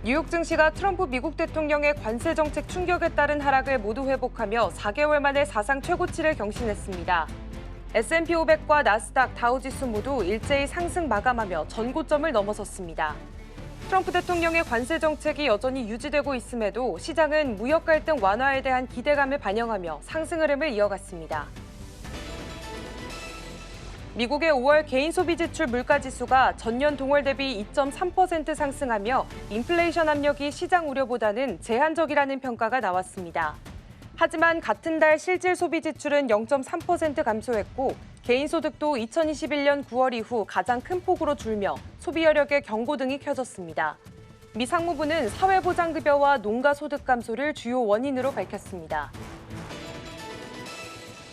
뉴욕 증시가 트럼프 미국 대통령의 관세 정책 충격에 따른 하락을 모두 회복하며 4개월 만에 사상 최고치를 경신했습니다. S&P 500과 나스닥, 다우지수 모두 일제히 상승 마감하며 전고점을 넘어섰습니다. 트럼프 대통령의 관세 정책이 여전히 유지되고 있음에도 시장은 무역 갈등 완화에 대한 기대감을 반영하며 상승 흐름을 이어갔습니다. 미국의 5월 개인 소비 지출 물가 지수가 전년 동월 대비 2.3% 상승하며 인플레이션 압력이 시장 우려보다는 제한적이라는 평가가 나왔습니다. 하지만 같은 달 실질 소비 지출은 0.3% 감소했고 개인 소득도 2021년 9월 이후 가장 큰 폭으로 줄며 소비 여력의 경고등이 켜졌습니다. 미 상무부는 사회보장급여와 농가 소득 감소를 주요 원인으로 밝혔습니다.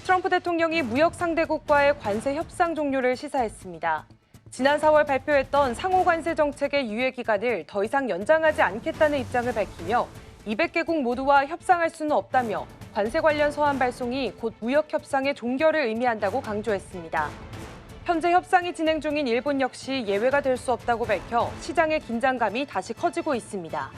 트럼프 대통령이 무역 상대국과의 관세 협상 종료를 시사했습니다. 지난 4월 발표했던 상호 관세 정책의 유예 기간을 더 이상 연장하지 않겠다는 입장을 밝히며 200개국 모두와 협상할 수는 없다며 관세 관련 서한 발송이 곧 무역 협상의 종결을 의미한다고 강조했습니다. 현재 협상이 진행 중인 일본 역시 예외가 될 수 없다고 밝혀 시장의 긴장감이 다시 커지고 있습니다.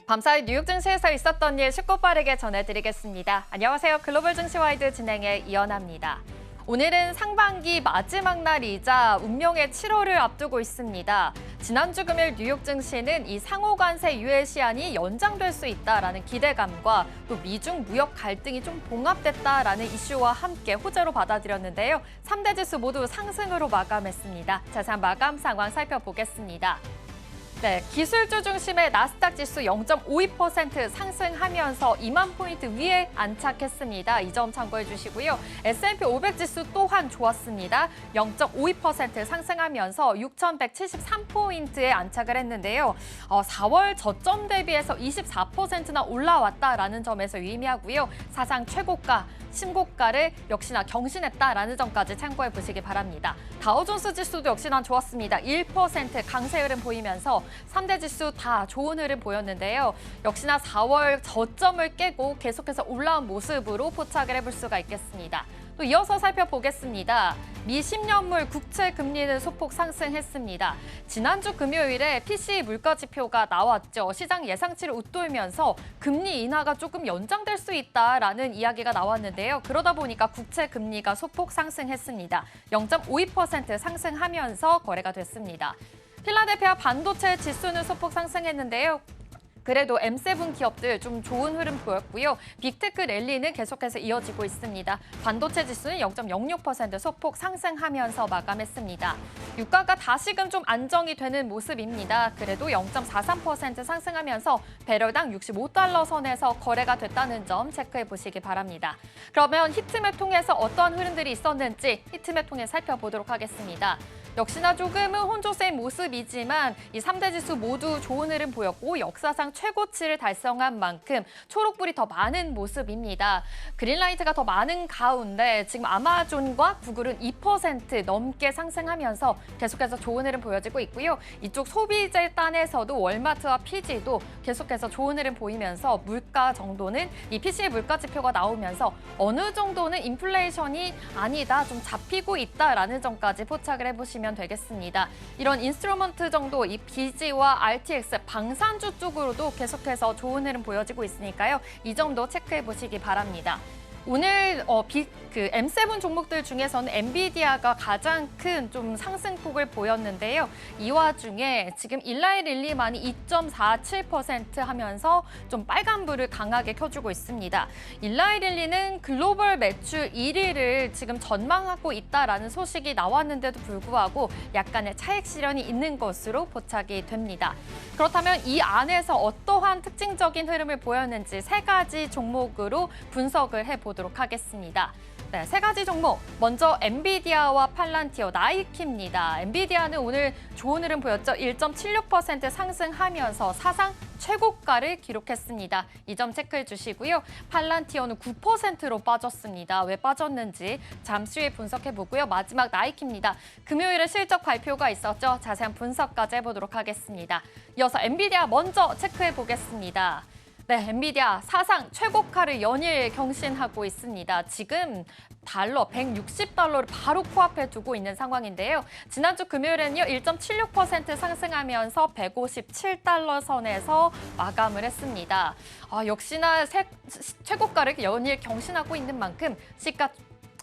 밤사이 뉴욕 증시에서 있었던 일 쉽고 빠르게 전해드리겠습니다. 안녕하세요. 글로벌 증시와이드 진행의 이연아입니다. 오늘은 상반기 마지막 날이자 운명의 7월을 앞두고 있습니다. 지난주 금요일 뉴욕 증시는 이 상호관세 유예 시한이 연장될 수 있다라는 기대감과 또 미중 무역 갈등이 좀 봉합됐다라는 이슈와 함께 호재로 받아들였는데요. 3대 지수 모두 상승으로 마감했습니다. 자세한 마감 상황 살펴보겠습니다. 네, 기술주 중심의 나스닥 지수 0.52% 상승하면서 2만 포인트 위에 안착했습니다. 이 점 참고해 주시고요. S&P 500 지수 또한 좋았습니다. 0.52% 상승하면서 6,173포인트에 안착을 했는데요. 4월 저점 대비해서 24%나 올라왔다라는 점에서 유의미하고요. 사상 최고가, 신고가를 역시나 경신했다라는 점까지 참고해 보시기 바랍니다. 다우존스 지수도 역시나 좋았습니다. 1% 강세 흐름 보이면서 3대 지수 다 좋은 흐름 보였는데요. 역시나 4월 저점을 깨고 계속해서 올라온 모습으로 포착을 해볼 수가 있겠습니다. 또 이어서 살펴보겠습니다. 미 10년물 국채 금리는 소폭 상승했습니다. 지난주 금요일에 PCE 물가 지표가 나왔죠. 시장 예상치를 웃돌면서 금리 인하가 조금 연장될 수 있다라는 이야기가 나왔는데요. 그러다 보니까 국채 금리가 소폭 상승했습니다. 0.52% 상승하면서 거래가 됐습니다. 필라델피아 반도체 지수는 소폭 상승했는데요. 그래도 M7 기업들 좀 좋은 흐름 보였고요. 빅테크 랠리는 계속해서 이어지고 있습니다. 반도체 지수는 0.06% 소폭 상승하면서 마감했습니다. 유가가 다시금 좀 안정이 되는 모습입니다. 그래도 0.43% 상승하면서 배럴당 65달러 선에서 거래가 됐다는 점 체크해 보시기 바랍니다. 그러면 히트맵 통해서 어떠한 흐름들이 있었는지 히트맵 통해 살펴보도록 하겠습니다. 역시나 조금은 혼조세인 모습이지만 이 3대 지수 모두 좋은 흐름 보였고 역사상 최고치를 달성한 만큼 초록불이 더 많은 모습입니다. 그린라이트가 더 많은 가운데 지금 아마존과 구글은 2% 넘게 상승하면서 계속해서 좋은 흐름 보여지고 있고요. 이쪽 소비재 단에서도 월마트와 PG도 계속해서 좋은 흐름 보이면서 물가 정도는 이 PC의 물가 지표가 나오면서 어느 정도는 인플레이션이 아니다, 좀 잡히고 있다라는 점까지 포착을 해보시면 되겠습니다. 이런 인스트루먼트 정도 이 BG와 RTX 방산주 쪽으로도 계속해서 좋은 흐름 보여지고 있으니까요. 이 점도 체크해 보시기 바랍니다. 오늘 M7 종목들 중에서는 엔비디아가 가장 큰 좀 상승폭을 보였는데요. 이 와중에 지금 일라이 릴리만이 2.47% 하면서 좀 빨간불을 강하게 켜주고 있습니다. 일라이 릴리는 글로벌 매출 1위를 지금 전망하고 있다라는 소식이 나왔는데도 불구하고 약간의 차익 실현이 있는 것으로 포착이 됩니다. 그렇다면 이 안에서 어떠한 특징적인 흐름을 보였는지 세 가지 종목으로 분석을 해보도록 하겠습니다. 네, 세 가지 종목. 먼저 엔비디아와 팔란티어, 나이키입니다. 엔비디아는 오늘 좋은 흐름 보였죠. 1.76% 상승하면서 사상 최고가를 기록했습니다. 이 점 체크해 주시고요. 팔란티어는 9%로 빠졌습니다. 왜 빠졌는지 잠시 후에 분석해 보고요. 마지막 나이키입니다. 금요일에 실적 발표가 있었죠. 자세한 분석까지 해보도록 하겠습니다. 이어서 엔비디아 먼저 체크해 보겠습니다. 네, 엔비디아 사상 최고가를 연일 경신하고 있습니다. 지금 달러 160달러를 바로 코앞에 두고 있는 상황인데요. 지난주 금요일에는요, 1.76% 상승하면서 157달러 선에서 마감을 했습니다. 역시나 최고가를 연일 경신하고 있는 만큼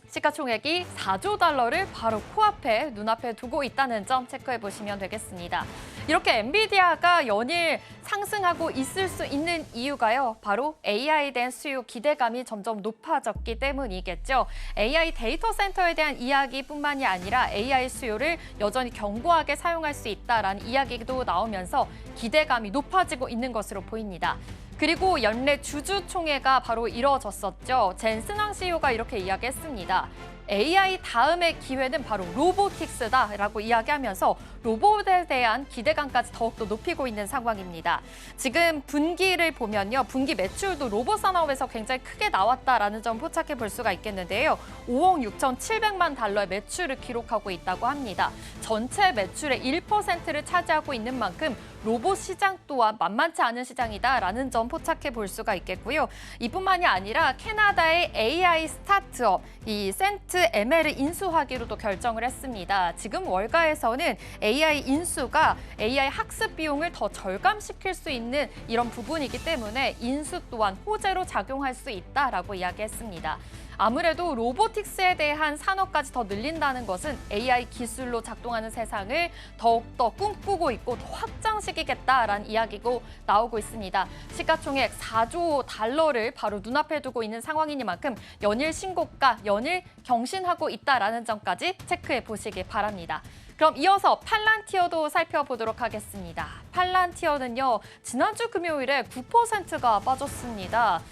시가총액이 4조 달러를 바로 코앞에 눈앞에 두고 있다는 점 체크해 보시면 되겠습니다. 이렇게 엔비디아가 연일 상승하고 있을 수 있는 이유가요. 바로 AI에 대한 수요 기대감이 점점 높아졌기 때문이겠죠. AI 데이터 센터에 대한 이야기뿐만이 아니라 AI 수요를 여전히 견고하게 사용할 수 있다라는 이야기도 나오면서 기대감이 높아지고 있는 것으로 보입니다. 그리고 연내 주주총회가 바로 이뤄졌었죠. 젠슨왕 CEO가 이렇게 이야기했습니다. AI 다음의 기회는 바로 로보틱스다라고 이야기하면서 로봇에 대한 기대감까지 더욱더 높이고 있는 상황입니다. 지금 분기를 보면요. 분기 매출도 로봇 산업에서 굉장히 크게 나왔다라는 점 포착해 볼 수가 있겠는데요. 5억 6,700만 달러의 매출을 기록하고 있다고 합니다. 전체 매출의 1%를 차지하고 있는 만큼 로봇 시장 또한 만만치 않은 시장이다라는 점 포착해 볼 수가 있겠고요. 이뿐만이 아니라 캐나다의 AI 스타트업 이 센트 ML을 인수하기로도 결정을 했습니다. 지금 월가에서는 AI 인수가 AI 학습 비용을 더 절감시킬 수 있는 이런 부분이기 때문에 인수 또한 호재로 작용할 수 있다라고 이야기했습니다. 아무래도 로보틱스에 대한 산업까지 더 늘린다는 것은 AI 기술로 작동하는 세상을 더욱더 꿈꾸고 있고 더 확장시키겠다라는 이야기고 나오고 있습니다. 시가총액 4조 달러를 바로 눈앞에 두고 있는 상황이니만큼 연일 신고가, 연일 경신하고 있다라는 점까지 체크해 보시기 바랍니다. 그럼 이어서 팔란티어도 살펴보도록 하겠습니다. 팔란티어는요, 지난주 금요일에 9%가 빠졌습니다.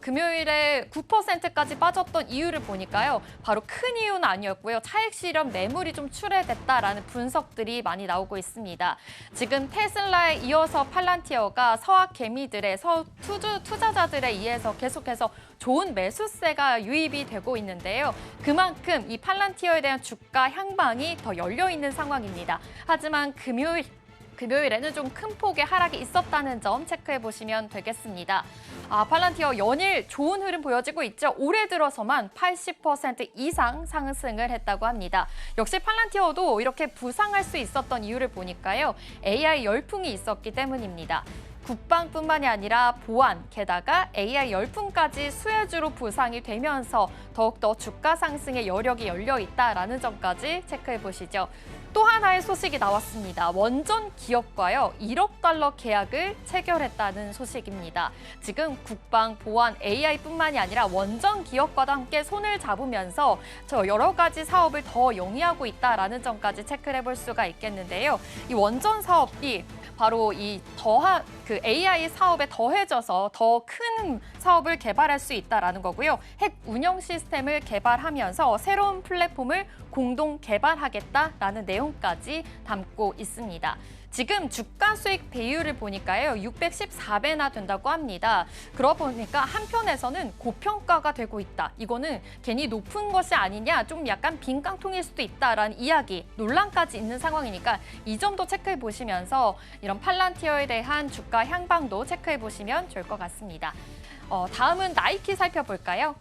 금요일에 9%까지 빠졌던 이유를 보니까요. 바로 큰 이유는 아니었고요. 차익 실현 매물이 좀 출회됐다라는 분석들이 많이 나오고 있습니다. 지금 테슬라에 이어서 팔란티어가 서학 개미들의 투자자들에 의해서 계속해서 좋은 매수세가 유입이 되고 있는데요. 그만큼 이 팔란티어에 대한 주가 향방이 더 열려있는 상황입니다. 하지만 금요일에는 좀 큰 폭의 하락이 있었다는 점 체크해 보시면 되겠습니다. 팔란티어 연일 좋은 흐름 보여지고 있죠. 올해 들어서만 80% 이상 상승을 했다고 합니다. 역시 팔란티어도 이렇게 부상할 수 있었던 이유를 보니까요. AI 열풍이 있었기 때문입니다. 국방뿐만이 아니라 보안, 게다가 AI 열풍까지 수혜주로 부상이 되면서 더욱더 주가 상승의 여력이 열려 있다라는 점까지 체크해 보시죠. 또 하나의 소식이 나왔습니다. 원전 기업과요 1억 달러 계약을 체결했다는 소식입니다. 지금 국방, 보안, AI뿐만이 아니라 원전 기업과도 함께 손을 잡으면서 여러 가지 사업을 더 영위하고 있다라는 점까지 체크를 해볼 수가 있겠는데요. 이 원전 사업이 바로 그 AI 사업에 더해져서 더 큰 사업을 개발할 수 있다라는 거고요. 핵 운영 시스템을 개발하면서 새로운 플랫폼을 공동 개발하겠다라는 내용까지 담고 있습니다. 지금 주가 수익 비율을 보니까요. 614배나 된다고 합니다. 그러다 보니까 한편에서는 고평가가 되고 있다. 이거는 괜히 높은 것이 아니냐, 좀 약간 빈 깡통일 수도 있다라는 이야기, 논란까지 있는 상황이니까 이 점도 체크해 보시면서 이런 팔란티어에 대한 주가 향방도 체크해 보시면 좋을 것 같습니다. 다음은 나이키 살펴볼까요?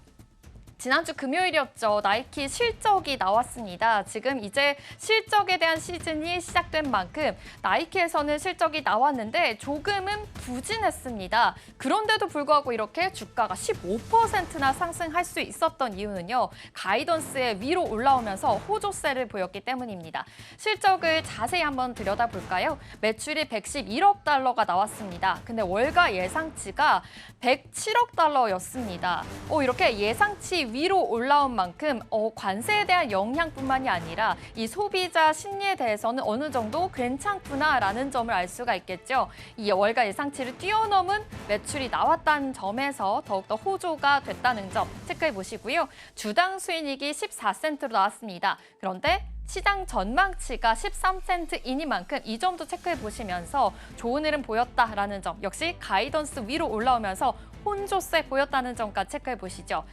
지난주 금요일이었죠. 나이키 실적이 나왔습니다. 지금 이제 실적에 대한 시즌이 시작된 만큼 나이키에서는 실적이 나왔는데 조금은 부진했습니다. 그런데도 불구하고 이렇게 주가가 15%나 상승할 수 있었던 이유는요. 가이던스의 위로 올라오면서 호조세를 보였기 때문입니다. 실적을 자세히 한번 들여다볼까요? 매출이 111억 달러가 나왔습니다. 근데 월가 예상치가 107억 달러였습니다. 이렇게 예상치 위로 올라온 만큼 관세에 대한 영향뿐만이 아니라 이 소비자 심리에 대해서는 어느 정도 괜찮구나라는 점을 알 수가 있겠죠. 이 월가 예상치를 뛰어넘은 매출이 나왔다는 점에서 더욱더 호조가 됐다는 점 체크해 보시고요. 주당 수익이 14센트로 나왔습니다. 그런데 시장 전망치가 13센트이니만큼 이 점도 체크해 보시면서 좋은 흐름 보였다라는 점, 역시 가이던스 위로 올라오면서 혼조세 보였다는 점까지 체크해 보시죠.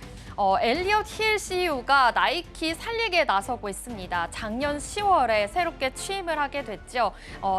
엘리엇 힐 CEO가 나이키 살리기에 나서고 있습니다. 작년 10월에 새롭게 취임을 하게 됐죠.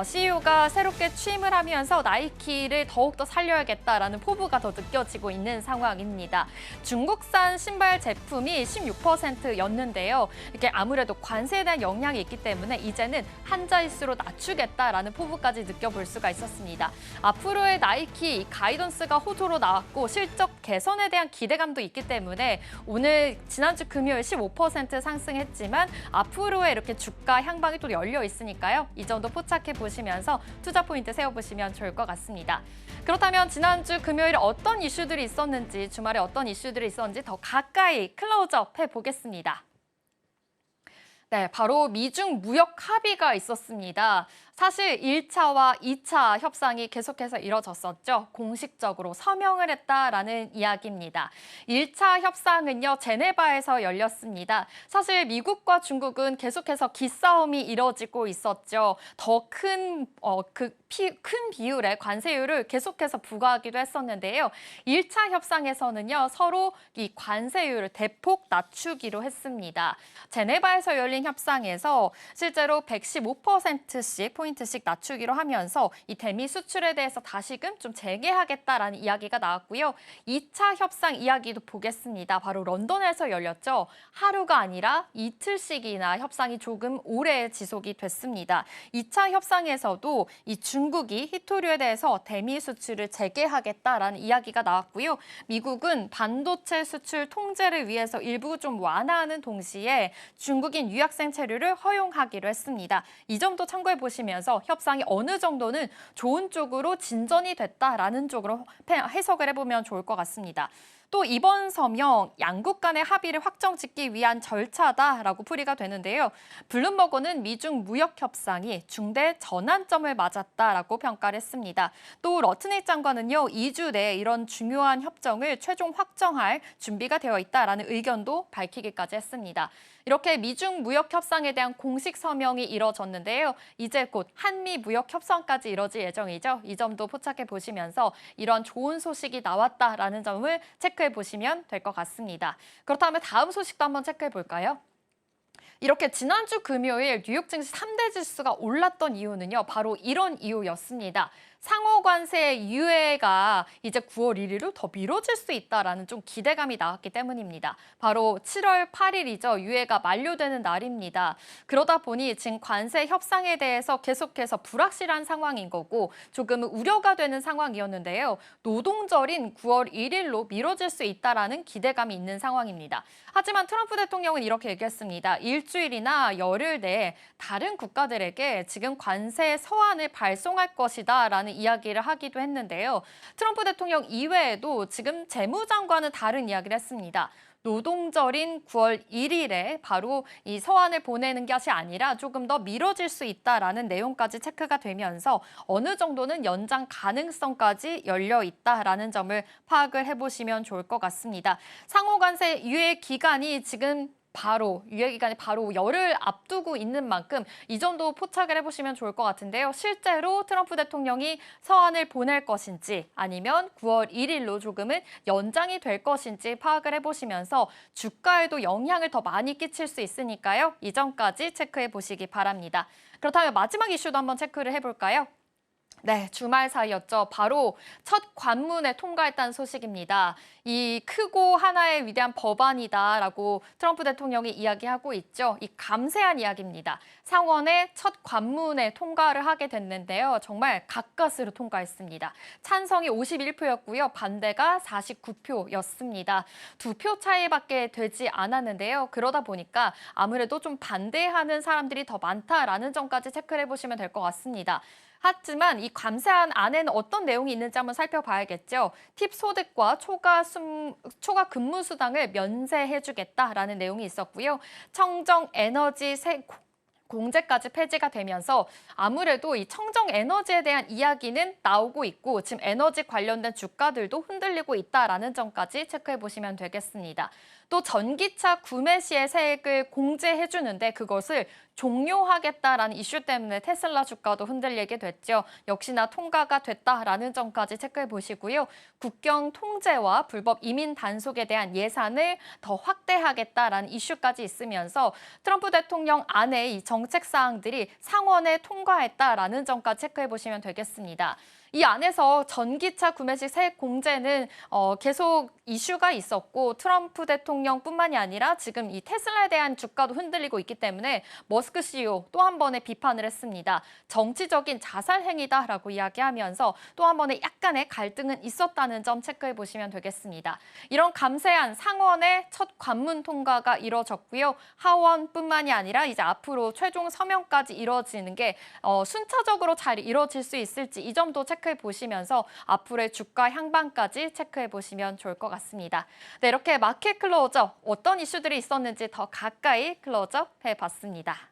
CEO가 새롭게 취임을 하면서 나이키를 더욱더 살려야겠다라는 포부가 더 느껴지고 있는 상황입니다. 중국산 신발 제품이 16%였는데요. 이게 아무래도 관세에 대한 영향이 있기 때문에 이제는 한 자릿수로 낮추겠다라는 포부까지 느껴볼 수가 있었습니다. 앞으로의 나이키 가이던스가 호조로 나왔고 실적 개선에 대한 기대감도 있기 때문에 오늘 지난주 금요일 15% 상승했지만 앞으로의 이렇게 주가 향방이 또 열려 있으니까요. 이 정도 포착해 보시면서 투자 포인트 세워보시면 좋을 것 같습니다. 그렇다면 지난주 금요일 어떤 이슈들이 있었는지, 주말에 어떤 이슈들이 있었는지 더 가까이 클로즈업 해보겠습니다. 네, 바로 미중 무역 합의가 있었습니다. 사실 1차와 2차 협상이 계속해서 이뤄졌었죠. 공식적으로 서명을 했다라는 이야기입니다. 1차 협상은요, 제네바에서 열렸습니다. 사실 미국과 중국은 계속해서 기싸움이 이뤄지고 있었죠. 더 큰 큰 비율의 관세율을 계속해서 부과하기도 했었는데요. 1차 협상에서는요, 서로 이 관세율을 대폭 낮추기로 했습니다. 제네바에서 열린 협상에서 실제로 115%씩 포인트씩 낮추기로 하면서 이 대미 수출에 대해서 다시금 좀 재개하겠다라는 이야기가 나왔고요. 2차 협상 이야기도 보겠습니다. 바로 런던에서 열렸죠. 하루가 아니라 이틀씩이나 협상이 조금 오래 지속이 됐습니다. 2차 협상에서도 이 중국이 히토류에 대해서 대미 수출을 재개하겠다라는 이야기가 나왔고요. 미국은 반도체 수출 통제를 위해서 일부 좀 완화하는 동시에 중국인 유학생 체류를 허용하기로 했습니다. 이 점도 참고해 보시면서 협상이 어느 정도는 좋은 쪽으로 진전이 됐다라는 쪽으로 해석을 해보면 좋을 것 같습니다. 또 이번 서명, 양국 간의 합의를 확정짓기 위한 절차다라고 풀이가 되는데요. 블룸버그는 미중 무역 협상이 중대 전환점을 맞았다라고 평가를 했습니다. 또 러트넷 장관은요, 2주 내에 이런 중요한 협정을 최종 확정할 준비가 되어 있다라는 의견도 밝히기까지 했습니다. 이렇게 미중 무역 협상에 대한 공식 서명이 이뤄졌는데요. 이제 곧 한미 무역 협상까지 이뤄질 예정이죠. 이 점도 포착해 보시면서 이런 좋은 소식이 나왔다라는 점을 체크해 보시면 될 것 같습니다. 그렇다면 다음 소식도 한번 체크해 볼까요? 이렇게 지난주 금요일 뉴욕 증시 3대 지수가 올랐던 이유는요, 바로 이런 이유였습니다. 상호 관세 유예가 이제 9월 1일로 더 미뤄질 수 있다라는 좀 기대감이 나왔기 때문입니다. 바로 7월 8일이죠. 유예가 만료되는 날입니다. 그러다 보니 지금 관세 협상에 대해서 계속해서 불확실한 상황인 거고 조금 우려가 되는 상황이었는데요. 노동절인 9월 1일로 미뤄질 수 있다라는 기대감이 있는 상황입니다. 하지만 트럼프 대통령은 이렇게 얘기했습니다. 일주일이나 열흘 내에 다른 국가들에게 지금 관세 서한을 발송할 것이다라는 이야기를 하기도 했는데요. 트럼프 대통령 이외에도 지금 재무장관은 다른 이야기를 했습니다. 노동절인 9월 1일에 바로 이 서한을 보내는 것이 아니라 조금 더 미뤄질 수 있다라는 내용까지 체크가 되면서 어느 정도는 연장 가능성까지 열려 있다라는 점을 파악을 해보시면 좋을 것 같습니다. 상호관세 유예 기간이 지금 유예 기간이 바로 열흘 앞두고 있는 만큼 이 정도 포착을 해보시면 좋을 것 같은데요. 실제로 트럼프 대통령이 서한을 보낼 것인지 아니면 9월 1일로 조금은 연장이 될 것인지 파악을 해보시면서 주가에도 영향을 더 많이 끼칠 수 있으니까요. 이 점까지 체크해 보시기 바랍니다. 그렇다면 마지막 이슈도 한번 체크를 해볼까요? 네, 주말 사이였죠. 바로 첫 관문에 통과했다는 소식입니다. 이 크고 하나의 위대한 법안이다라고 트럼프 대통령이 이야기하고 있죠. 이 감세한 이야기입니다. 상원의 첫 관문에 통과를 하게 됐는데요. 정말 가까스로 통과했습니다. 찬성이 51표였고요. 반대가 49표였습니다. 2표 차이밖에 되지 않았는데요. 그러다 보니까 아무래도 좀 반대하는 사람들이 더 많다라는 점까지 체크를 해보시면 될 것 같습니다. 하지만 이 감세안 안에는 어떤 내용이 있는지 한번 살펴봐야겠죠. 팁 소득과 초과 근무 수당을 면세해주겠다라는 내용이 있었고요. 청정 에너지 공제까지 폐지가 되면서 아무래도 이 청정 에너지에 대한 이야기는 나오고 있고 지금 에너지 관련된 주가들도 흔들리고 있다라는 점까지 체크해 보시면 되겠습니다. 또 전기차 구매 시에 세액을 공제해 주는데 그것을 종료하겠다라는 이슈 때문에 테슬라 주가도 흔들리게 됐죠. 역시나 통과가 됐다라는 점까지 체크해 보시고요. 국경 통제와 불법 이민 단속에 대한 예산을 더 확대하겠다라는 이슈까지 있으면서 트럼프 대통령 안에 이 정책 사항들이 상원에 통과했다라는 점까지 체크해 보시면 되겠습니다. 이 안에서 전기차 구매 시 세액 공제는 계속 이슈가 있었고 트럼프 대통령뿐만이 아니라 지금 이 테슬라에 대한 주가도 흔들리고 있기 때문에 머스크 CEO 또 한 번의 비판을 했습니다. 정치적인 자살 행위다라고 이야기하면서 또 한 번의 약간의 갈등은 있었다는 점 체크해 보시면 되겠습니다. 이런 감세안 상원의 첫 관문 통과가 이뤄졌고요. 하원뿐만이 아니라 이제 앞으로 최종 서명까지 이뤄지는 게 순차적으로 잘 이뤄질 수 있을지 이 점도 체크해 보시면서 앞으로의 주가 향방까지 체크해 보시면 좋을 것 같습니다. 네, 이렇게 마켓 클로저 어떤 이슈들이 있었는지 더 가까이 클로즈업 해봤습니다.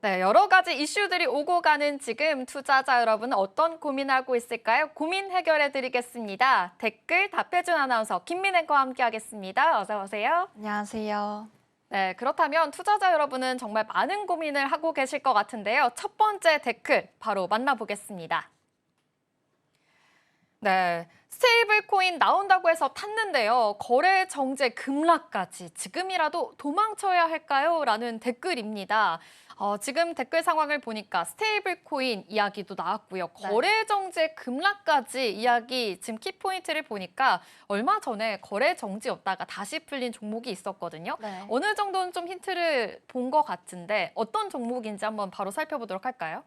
네, 여러 가지 이슈들이 오고 가는 지금 투자자 여러분은 어떤 고민하고 있을까요? 고민 해결해 드리겠습니다. 댓글 답해준 아나운서 김민혜과 함께 하겠습니다. 어서 오세요. 안녕하세요. 네, 그렇다면 투자자 여러분은 정말 많은 고민을 하고 계실 것 같은데요. 첫 번째 댓글 바로 만나보겠습니다. 네, 스테이블 코인 나온다고 해서 탔는데요. 거래 정제 급락까지 지금이라도 도망쳐야 할까요? 라는 댓글입니다. 지금 댓글 상황을 보니까 스테이블 코인 이야기도 나왔고요. 네. 거래 정제 급락까지 이야기 지금 키포인트를 보니까 얼마 전에 거래 정지였다가 다시 풀린 종목이 있었거든요. 네. 어느 정도는 좀 힌트를 본 것 같은데 어떤 종목인지 한번 바로 살펴보도록 할까요?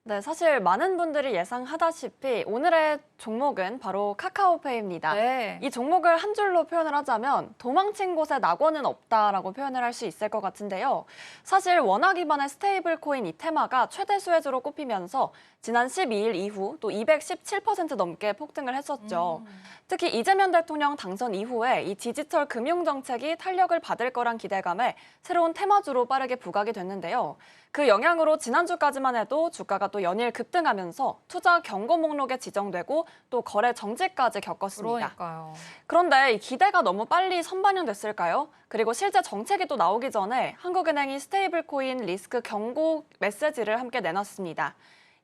네, 사실 많은 분들이 예상하다시피 오늘의 종목은 바로 카카오페이입니다. 네. 이 종목을 한 줄로 표현을 하자면 도망친 곳에 낙원은 없다라고 표현을 할 수 있을 것 같은데요. 사실 원화 기반의 스테이블 코인 이 테마가 최대 수혜주로 꼽히면서 지난 12일 이후 또 217% 넘게 폭등을 했었죠. 특히 이재명 대통령 당선 이후에 이 디지털 금융 정책이 탄력을 받을 거란 기대감에 새로운 테마주로 빠르게 부각이 됐는데요. 그 영향으로 지난주까지만 해도 주가가 또 연일 급등하면서 투자 경고 목록에 지정되고 또 거래 정지까지 겪었습니다. 그러니까요. 그런데 이 기대가 너무 빨리 선반영됐을까요? 그리고 실제 정책이 또 나오기 전에 한국은행이 스테이블 코인 리스크 경고 메시지를 함께 내놨습니다.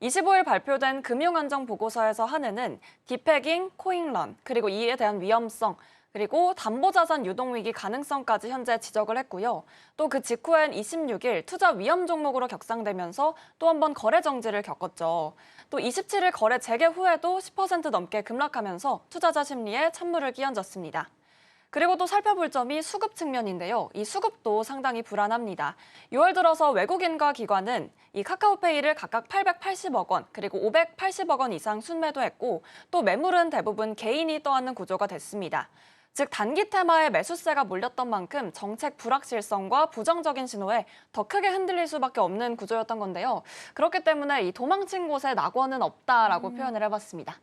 25일 발표된 금융안정보고서에서 한은은 디패깅, 코인런, 그리고 이에 대한 위험성, 그리고 담보자산 유동위기 가능성까지 현재 지적을 했고요. 또 그 직후엔 26일 투자 위험 종목으로 격상되면서 또 한 번 거래 정지를 겪었죠. 또 27일 거래 재개 후에도 10% 넘게 급락하면서 투자자 심리에 찬물을 끼얹었습니다. 그리고 또 살펴볼 점이 수급 측면인데요. 이 수급도 상당히 불안합니다. 6월 들어서 외국인과 기관은 이 카카오페이를 각각 880억 원, 그리고 580억 원 이상 순매도했고 또 매물은 대부분 개인이 떠안는 구조가 됐습니다. 즉 단기 테마에 매수세가 몰렸던 만큼 정책 불확실성과 부정적인 신호에 더 크게 흔들릴 수밖에 없는 구조였던 건데요. 그렇기 때문에 이 도망친 곳에 낙원은 없다라고 표현을 해봤습니다.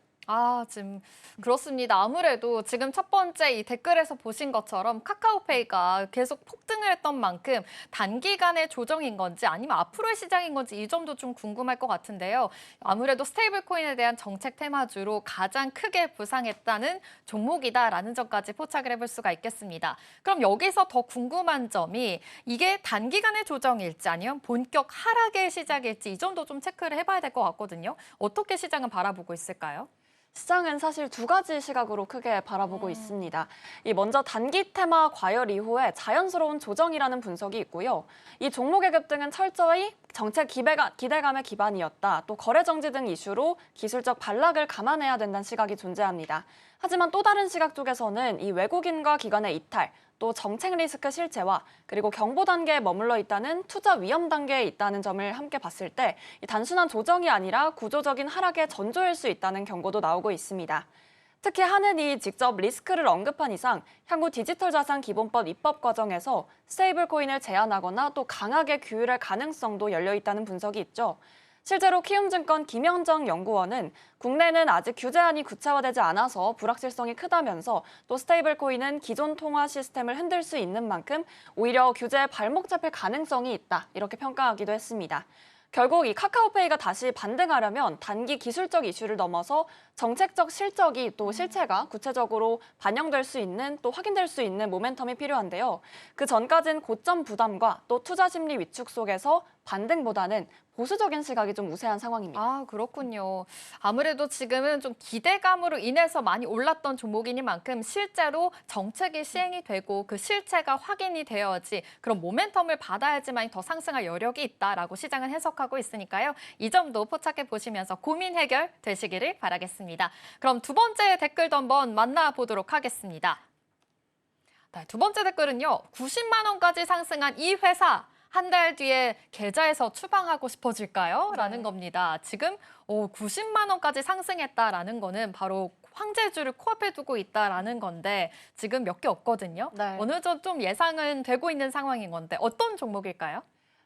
지금 그렇습니다. 아무래도 지금 첫 번째 이 댓글에서 보신 것처럼 카카오페이가 계속 폭등을 했던 만큼 단기간의 조정인 건지 아니면 앞으로의 시장인 건지 이 점도 좀 궁금할 것 같은데요. 아무래도 스테이블 코인에 대한 정책 테마주로 가장 크게 부상했다는 종목이다라는 점까지 포착을 해볼 수가 있겠습니다. 그럼 여기서 더 궁금한 점이 이게 단기간의 조정일지 아니면 본격 하락의 시작일지 이 점도 좀 체크를 해봐야 될 것 같거든요. 어떻게 시장은 바라보고 있을까요? 시장은 사실 두 가지 시각으로 크게 바라보고 있습니다. 먼저 단기 테마 과열 이후에 자연스러운 조정이라는 분석이 있고요. 이 종목의 급등은 철저히 정책 기대감의 기반이었다. 또 거래 정지 등 이슈로 기술적 반락을 감안해야 된다는 시각이 존재합니다. 하지만 또 다른 시각 쪽에서는 이 외국인과 기관의 이탈, 또 정책 리스크 실체와 그리고 경보 단계에 머물러 있다는 투자 위험 단계에 있다는 점을 함께 봤을 때 단순한 조정이 아니라 구조적인 하락의 전조일 수 있다는 경고도 나오고 있습니다. 특히 한은이 직접 리스크를 언급한 이상 향후 디지털 자산 기본법 입법 과정에서 스테이블 코인을 제한하거나 또 강하게 규율할 가능성도 열려 있다는 분석이 있죠. 실제로 키움증권 김영정 연구원은 국내는 아직 규제안이 구체화되지 않아서 불확실성이 크다면서 또 스테이블 코인은 기존 통화 시스템을 흔들 수 있는 만큼 오히려 규제에 발목 잡힐 가능성이 있다 이렇게 평가하기도 했습니다. 결국 이 카카오페이가 다시 반등하려면 단기 기술적 이슈를 넘어서 정책적 실적이 또 실체가 구체적으로 반영될 수 있는 또 확인될 수 있는 모멘텀이 필요한데요. 그 전까진 고점 부담과 또 투자 심리 위축 속에서 반등보다는 보수적인 시각이 좀 우세한 상황입니다. 그렇군요. 아무래도 지금은 좀 기대감으로 인해서 많이 올랐던 종목이니만큼 실제로 정책이 시행이 되고 그 실체가 확인이 되어야지 그런 모멘텀을 받아야지만 더 상승할 여력이 있다라고 시장은 해석하고 있으니까요. 이 점도 포착해 보시면서 고민 해결 되시기를 바라겠습니다. 그럼 두 번째 댓글도 한번 만나보도록 하겠습니다. 네, 두 번째 댓글은요. 90만 원까지 상승한 이 회사. 한 달 뒤에 계좌에서 추방하고 싶어질까요? 라는 겁니다. 지금 90만 원까지 상승했다라는 거는 바로 황제주를 코앞에 두고 있다라는 건데 지금 몇 개 없거든요. 네. 어느 정도 좀 예상은 되고 있는 상황인 건데 어떤 종목일까요?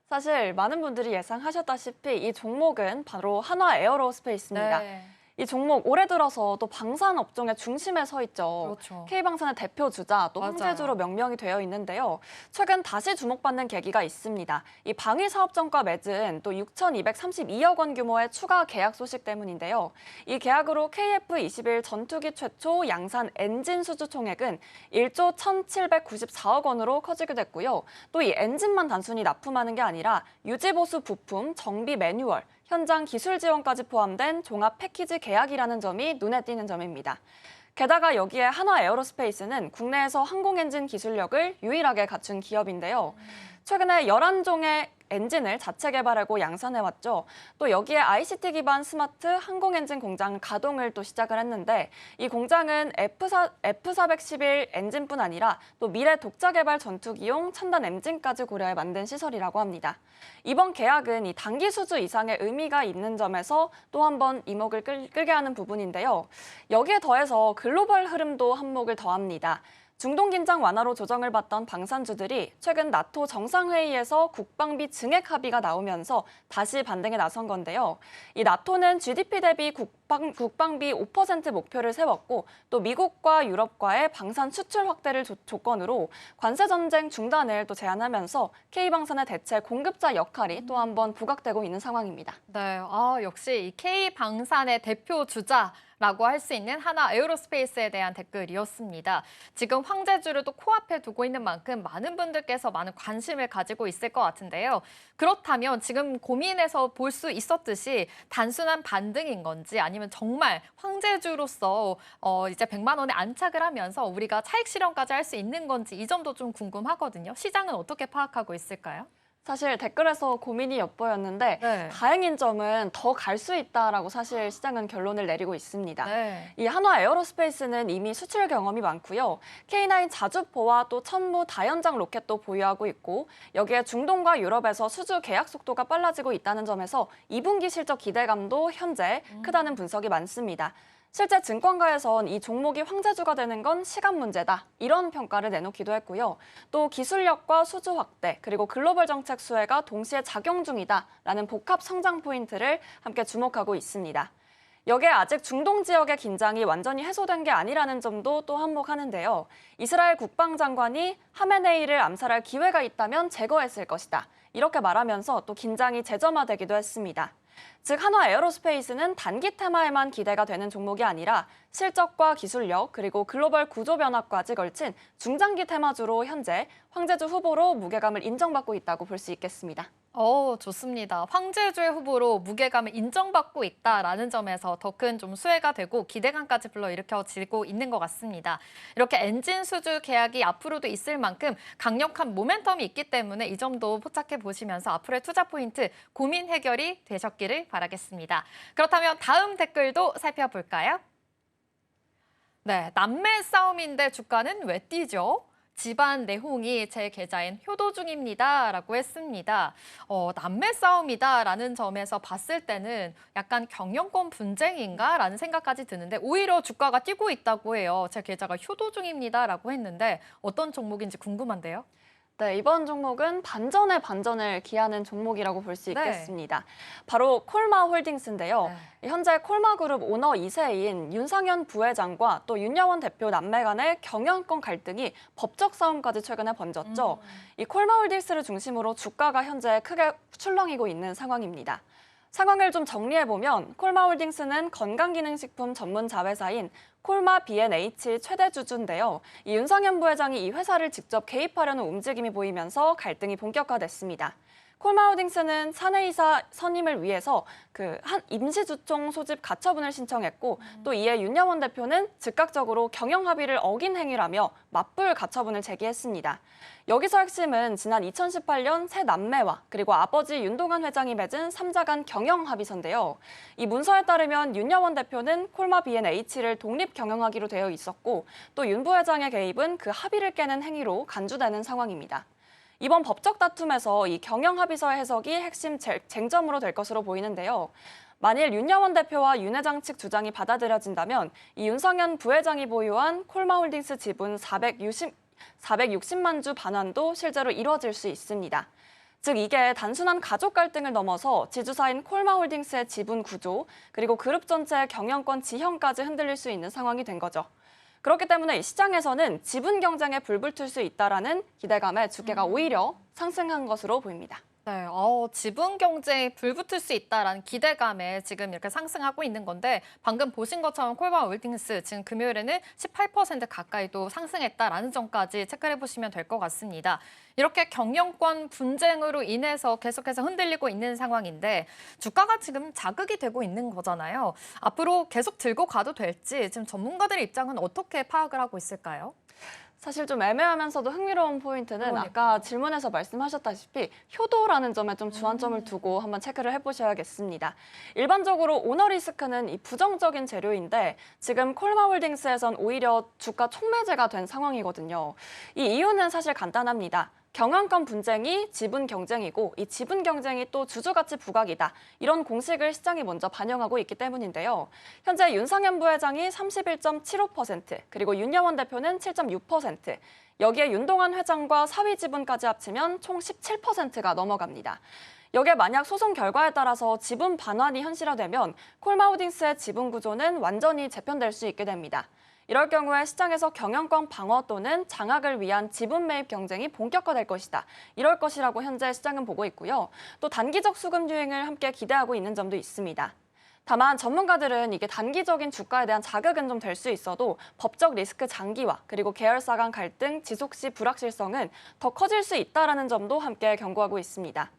사실 많은 분들이 예상하셨다시피 이 종목은 바로 한화 에어로스페이스입니다. 네. 이 종목 올해 들어서 또 방산 업종의 중심에 서 있죠. 그렇죠. K방산의 대표 주자 또 맞아요. 황제주로 명명이 되어 있는데요. 최근 다시 주목받는 계기가 있습니다. 이 방위 사업정과 맺은 또 6,232억 원 규모의 추가 계약 소식 때문인데요. 이 계약으로 KF-21 전투기 최초 양산 엔진 수주 총액은 1조 1,794억 원으로 커지게 됐고요. 또 이 엔진만 단순히 납품하는 게 아니라 유지보수 부품, 정비 매뉴얼, 현장 기술 지원까지 포함된 종합 패키지 계약이라는 점이 눈에 띄는 점입니다. 게다가 여기에 한화 에어로스페이스는 국내에서 항공 엔진 기술력을 유일하게 갖춘 기업인데요. 최근에 11종의 엔진을 자체 개발하고 양산해왔죠. 또 여기에 ICT 기반 스마트 항공 엔진 공장 가동을 또 시작을 했는데 이 공장은 F411 엔진뿐 아니라 또 미래 독자 개발 전투기용 첨단 엔진까지 고려해 만든 시설이라고 합니다. 이번 계약은 이 단기 수주 이상의 의미가 있는 점에서 또 한 번 이목을 끌게 하는 부분인데요. 여기에 더해서 글로벌 흐름도 한몫을 더합니다. 중동 긴장 완화로 조정을 받던 방산주들이 최근 나토 정상회의에서 국방비 증액 합의가 나오면서 다시 반등에 나선 건데요. 이 나토는 GDP 대비 국방비 5% 목표를 세웠고 또 미국과 유럽과의 방산 수출 확대를 조건으로 관세 전쟁 중단을 또 제안하면서 K방산의 대체 공급자 역할이 또 한 번 부각되고 있는 상황입니다. 네, 역시 이 K방산의 대표 주자라고 할 수 있는 한화 에어로스페이스에 대한 댓글이었습니다. 지금 황제주를 또 코앞에 두고 있는 만큼 많은 분들께서 많은 관심을 가지고 있을 것 같은데요. 그렇다면 지금 고민해서 볼 수 있었듯이 단순한 반등인 건지 아니면 정말 황제주로서 이제 100만 원에 안착을 하면서 우리가 차익 실현까지 할 수 있는 건지 이 점도 좀 궁금하거든요. 시장은 어떻게 파악하고 있을까요? 사실 댓글에서 고민이 엿보였는데 네. 다행인 점은 더 갈 수 있다라고 사실 시장은 결론을 내리고 있습니다. 네. 이 한화 에어로스페이스는 이미 수출 경험이 많고요. K9 자주포와 또 천무 다연장 로켓도 보유하고 있고 여기에 중동과 유럽에서 수주 계약 속도가 빨라지고 있다는 점에서 2분기 실적 기대감도 현재 크다는 분석이 많습니다. 실제 증권가에선 이 종목이 황제주가 되는 건 시간 문제다. 이런 평가를 내놓기도 했고요. 또 기술력과 수주 확대, 그리고 글로벌 정책 수혜가 동시에 작용 중이다라는 복합 성장 포인트를 함께 주목하고 있습니다. 여기에 아직 중동 지역의 긴장이 완전히 해소된 게 아니라는 점도 또 한몫하는데요. 이스라엘 국방장관이 하메네이를 암살할 기회가 있다면 제거했을 것이다. 이렇게 말하면서 또 긴장이 재점화되기도 했습니다. 즉 한화 에어로스페이스는 단기 테마에만 기대가 되는 종목이 아니라 실적과 기술력 그리고 글로벌 구조 변화까지 걸친 중장기 테마주로 현재 황제주 후보로 무게감을 인정받고 있다고 볼 수 있겠습니다. 좋습니다. 황제주의 후보로 무게감을 인정받고 있다라는 점에서 더 큰 좀 수혜가 되고 기대감까지 불러일으켜지고 있는 것 같습니다. 이렇게 엔진 수주 계약이 앞으로도 있을 만큼 강력한 모멘텀이 있기 때문에 이 점도 포착해 보시면서 앞으로의 투자 포인트 고민 해결이 되셨기를 바라겠습니다. 그렇다면 다음 댓글도 살펴볼까요? 네, 남매 싸움인데 주가는 왜 뛰죠? 집안 내홍이 제 계좌엔 효도 중입니다. 라고 했습니다. 남매 싸움이다 라는 점에서 봤을 때는 약간 경영권 분쟁인가? 라는 생각까지 드는데 오히려 주가가 뛰고 있다고 해요. 제 계좌가 효도 중입니다. 라고 했는데 어떤 종목인지 궁금한데요. 네, 이번 종목은 반전의 반전을 기하는 종목이라고 볼 수 네. 있겠습니다. 바로 콜마홀딩스인데요. 네. 현재 콜마그룹 오너 2세인 윤상현 부회장과 또 윤여원 대표 남매 간의 경영권 갈등이 법적 싸움까지 최근에 번졌죠. 이 콜마홀딩스를 중심으로 주가가 현재 크게 출렁이고 있는 상황입니다. 상황을 좀 정리해보면 콜마홀딩스는 건강기능식품 전문 자회사인 콜마 B&H 최대 주주인데요. 이 윤상현 부회장이 이 회사를 직접 개입하려는 움직임이 보이면서 갈등이 본격화됐습니다. 콜마홀딩스는 사내이사 선임을 위해서 한 임시주총 소집 가처분을 신청했고 또 이에 윤여원 대표는 즉각적으로 경영합의를 어긴 행위라며 맞불 가처분을 제기했습니다. 여기서 핵심은 지난 2018년 새 남매와 그리고 아버지 윤동환 회장이 맺은 3자 간 경영합의서인데요. 이 문서에 따르면 윤여원 대표는 콜마 B&H를 독립 경영하기로 되어 있었고 또 윤 부회장의 개입은 그 합의를 깨는 행위로 간주되는 상황입니다. 이번 법적 다툼에서 이 경영합의서의 해석이 핵심 쟁점으로 될 것으로 보이는데요. 만일 윤여원 대표와 윤 회장 측 주장이 받아들여진다면 이 윤상현 부회장이 보유한 콜마홀딩스 지분 460만 주 반환도 실제로 이뤄질 수 있습니다. 즉 이게 단순한 가족 갈등을 넘어서 지주사인 콜마홀딩스의 지분 구조 그리고 그룹 전체의 경영권 지형까지 흔들릴 수 있는 상황이 된 거죠. 그렇기 때문에 시장에서는 지분 경쟁에 불붙을 수 있다라는 기대감에 주가가 오히려 상승한 것으로 보입니다. 네, 지분 경쟁에 불붙을 수 있다라는 기대감에 지금 이렇게 상승하고 있는 건데 방금 보신 것처럼 콜마홀딩스 지금 금요일에는 18% 가까이도 상승했다라는 점까지 체크를 해보시면 될 것 같습니다. 이렇게 경영권 분쟁으로 인해서 계속해서 흔들리고 있는 상황인데 주가가 지금 자극이 되고 있는 거잖아요. 앞으로 계속 들고 가도 될지 지금 전문가들의 입장은 어떻게 파악을 하고 있을까요? 사실 좀 애매하면서도 흥미로운 포인트는 그러니까요. 아까 질문에서 말씀하셨다시피 효도라는 점에 좀 주안점을 두고 한번 체크를 해보셔야겠습니다. 일반적으로 오너 리스크는 이 부정적인 재료인데 지금 콜마홀딩스에선 오히려 주가 촉매제가 된 상황이거든요. 이 이유는 사실 간단합니다. 경영권 분쟁이 지분 경쟁이고 이 지분 경쟁이 또 주주가치 부각이다. 이런 공식을 시장이 먼저 반영하고 있기 때문인데요. 현재 윤상현 부회장이 31.75%, 그리고 윤여원 대표는 7.6%, 여기에 윤동환 회장과 사위 지분까지 합치면 총 17%가 넘어갑니다. 여기에 만약 소송 결과에 따라서 지분 반환이 현실화되면 콜마홀딩스의 지분 구조는 완전히 재편될 수 있게 됩니다. 이럴 경우에 시장에서 경영권 방어 또는 장악을 위한 지분 매입 경쟁이 본격화될 것이다. 이럴 것이라고 현재 시장은 보고 있고요. 또 단기적 수급 유행을 함께 기대하고 있는 점도 있습니다. 다만 전문가들은 이게 단기적인 주가에 대한 자극은 좀 될 수 있어도 법적 리스크 장기화 그리고 계열사 간 갈등 지속 시 불확실성은 더 커질 수 있다는 점도 함께 경고하고 있습니다.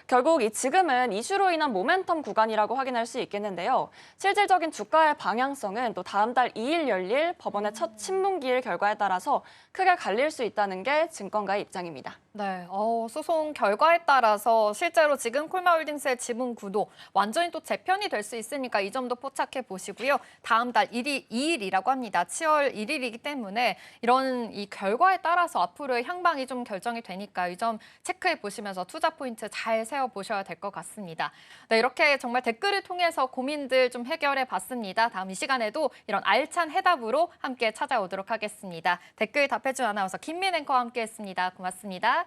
결국 지금은 이슈로 인한 모멘텀 구간이라고 확인할 수 있겠는데요. 실질적인 주가의 방향성은 또 다음 달 2일 열릴 법원의 첫 신문기일 결과에 따라서 크게 갈릴 수 있다는 게 증권가의 입장입니다. 네, 소송 결과에 따라서 실제로 지금 콜마홀딩스의 지분 구도 완전히 또 재편이 될 수 있으니까 이 점도 포착해 보시고요. 다음 달 2일이라고 합니다. 7월 1일이기 때문에 이런 이 결과에 따라서 앞으로의 향방이 좀 결정이 되니까 이 점 체크해 보시면서 투자 포인트 잘 세워 보셔야 될 것 같습니다. 네, 이렇게 정말 댓글을 통해서 고민들 좀 해결해 봤습니다. 다음 이 시간에도 이런 알찬 해답으로 함께 찾아오도록 하겠습니다. 댓글 답해준 아나운서 김민 앵커와 함께했습니다. 고맙습니다.